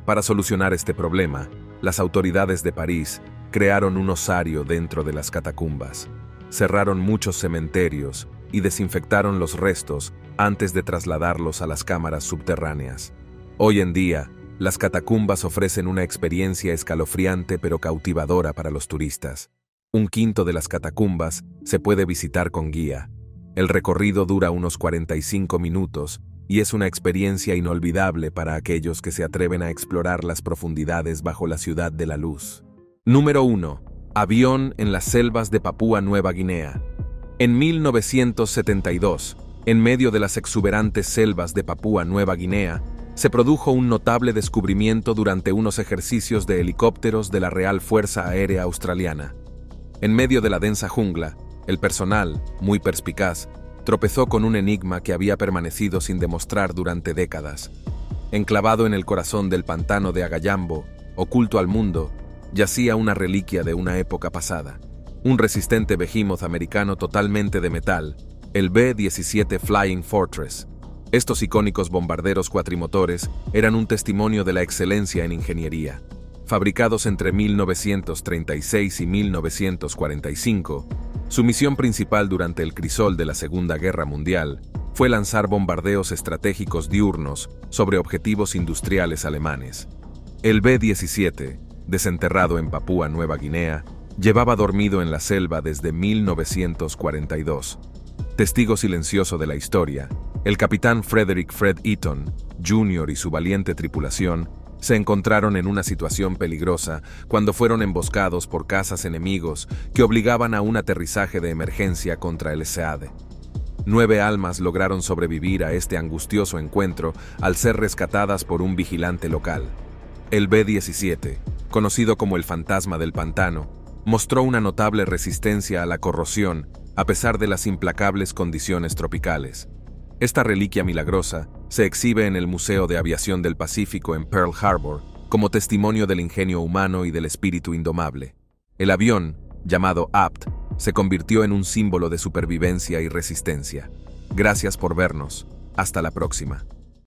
Para solucionar este problema, las autoridades de París crearon un osario dentro de las catacumbas. Cerraron muchos cementerios y desinfectaron los restos antes de trasladarlos a las cámaras subterráneas. Hoy en día, Las catacumbas ofrecen una experiencia escalofriante pero cautivadora para los turistas. Un quinto de las catacumbas se puede visitar con guía. El recorrido dura unos 45 minutos y es una experiencia inolvidable para aquellos que se atreven a explorar las profundidades bajo la Ciudad de la Luz. Número 1. Avión en las selvas de Papúa Nueva Guinea. En 1972, en medio de las exuberantes selvas de Papúa Nueva Guinea, se produjo un notable descubrimiento durante unos ejercicios de helicópteros de la Real Fuerza Aérea Australiana. En medio de la densa jungla, el personal, muy perspicaz, tropezó con un enigma que había permanecido sin demostrar durante décadas. Enclavado en el corazón del pantano de Agayambo, oculto al mundo, yacía una reliquia de una época pasada. Un resistente behemoth americano totalmente de metal, el B-17 Flying Fortress. Estos icónicos bombarderos cuatrimotores eran un testimonio de la excelencia en ingeniería. Fabricados entre 1936 y 1945, su misión principal durante el crisol de la Segunda Guerra Mundial fue lanzar bombardeos estratégicos diurnos sobre objetivos industriales alemanes. El B-17, desenterrado en Papúa Nueva Guinea, llevaba dormido en la selva desde 1942. Testigo silencioso de la historia, el capitán Frederick Fred Eaton, Jr. y su valiente tripulación se encontraron en una situación peligrosa cuando fueron emboscados por cazas enemigos que obligaban a un aterrizaje de emergencia contra el SEAD. 9 almas lograron sobrevivir a este angustioso encuentro al ser rescatadas por un vigilante local. El B-17, conocido como el fantasma del pantano, mostró una notable resistencia a la corrosión a pesar de las implacables condiciones tropicales. Esta reliquia milagrosa se exhibe en el Museo de Aviación del Pacífico en Pearl Harbor como testimonio del ingenio humano y del espíritu indomable. El avión, llamado APT, se convirtió en un símbolo de supervivencia y resistencia. Gracias por vernos. Hasta la próxima.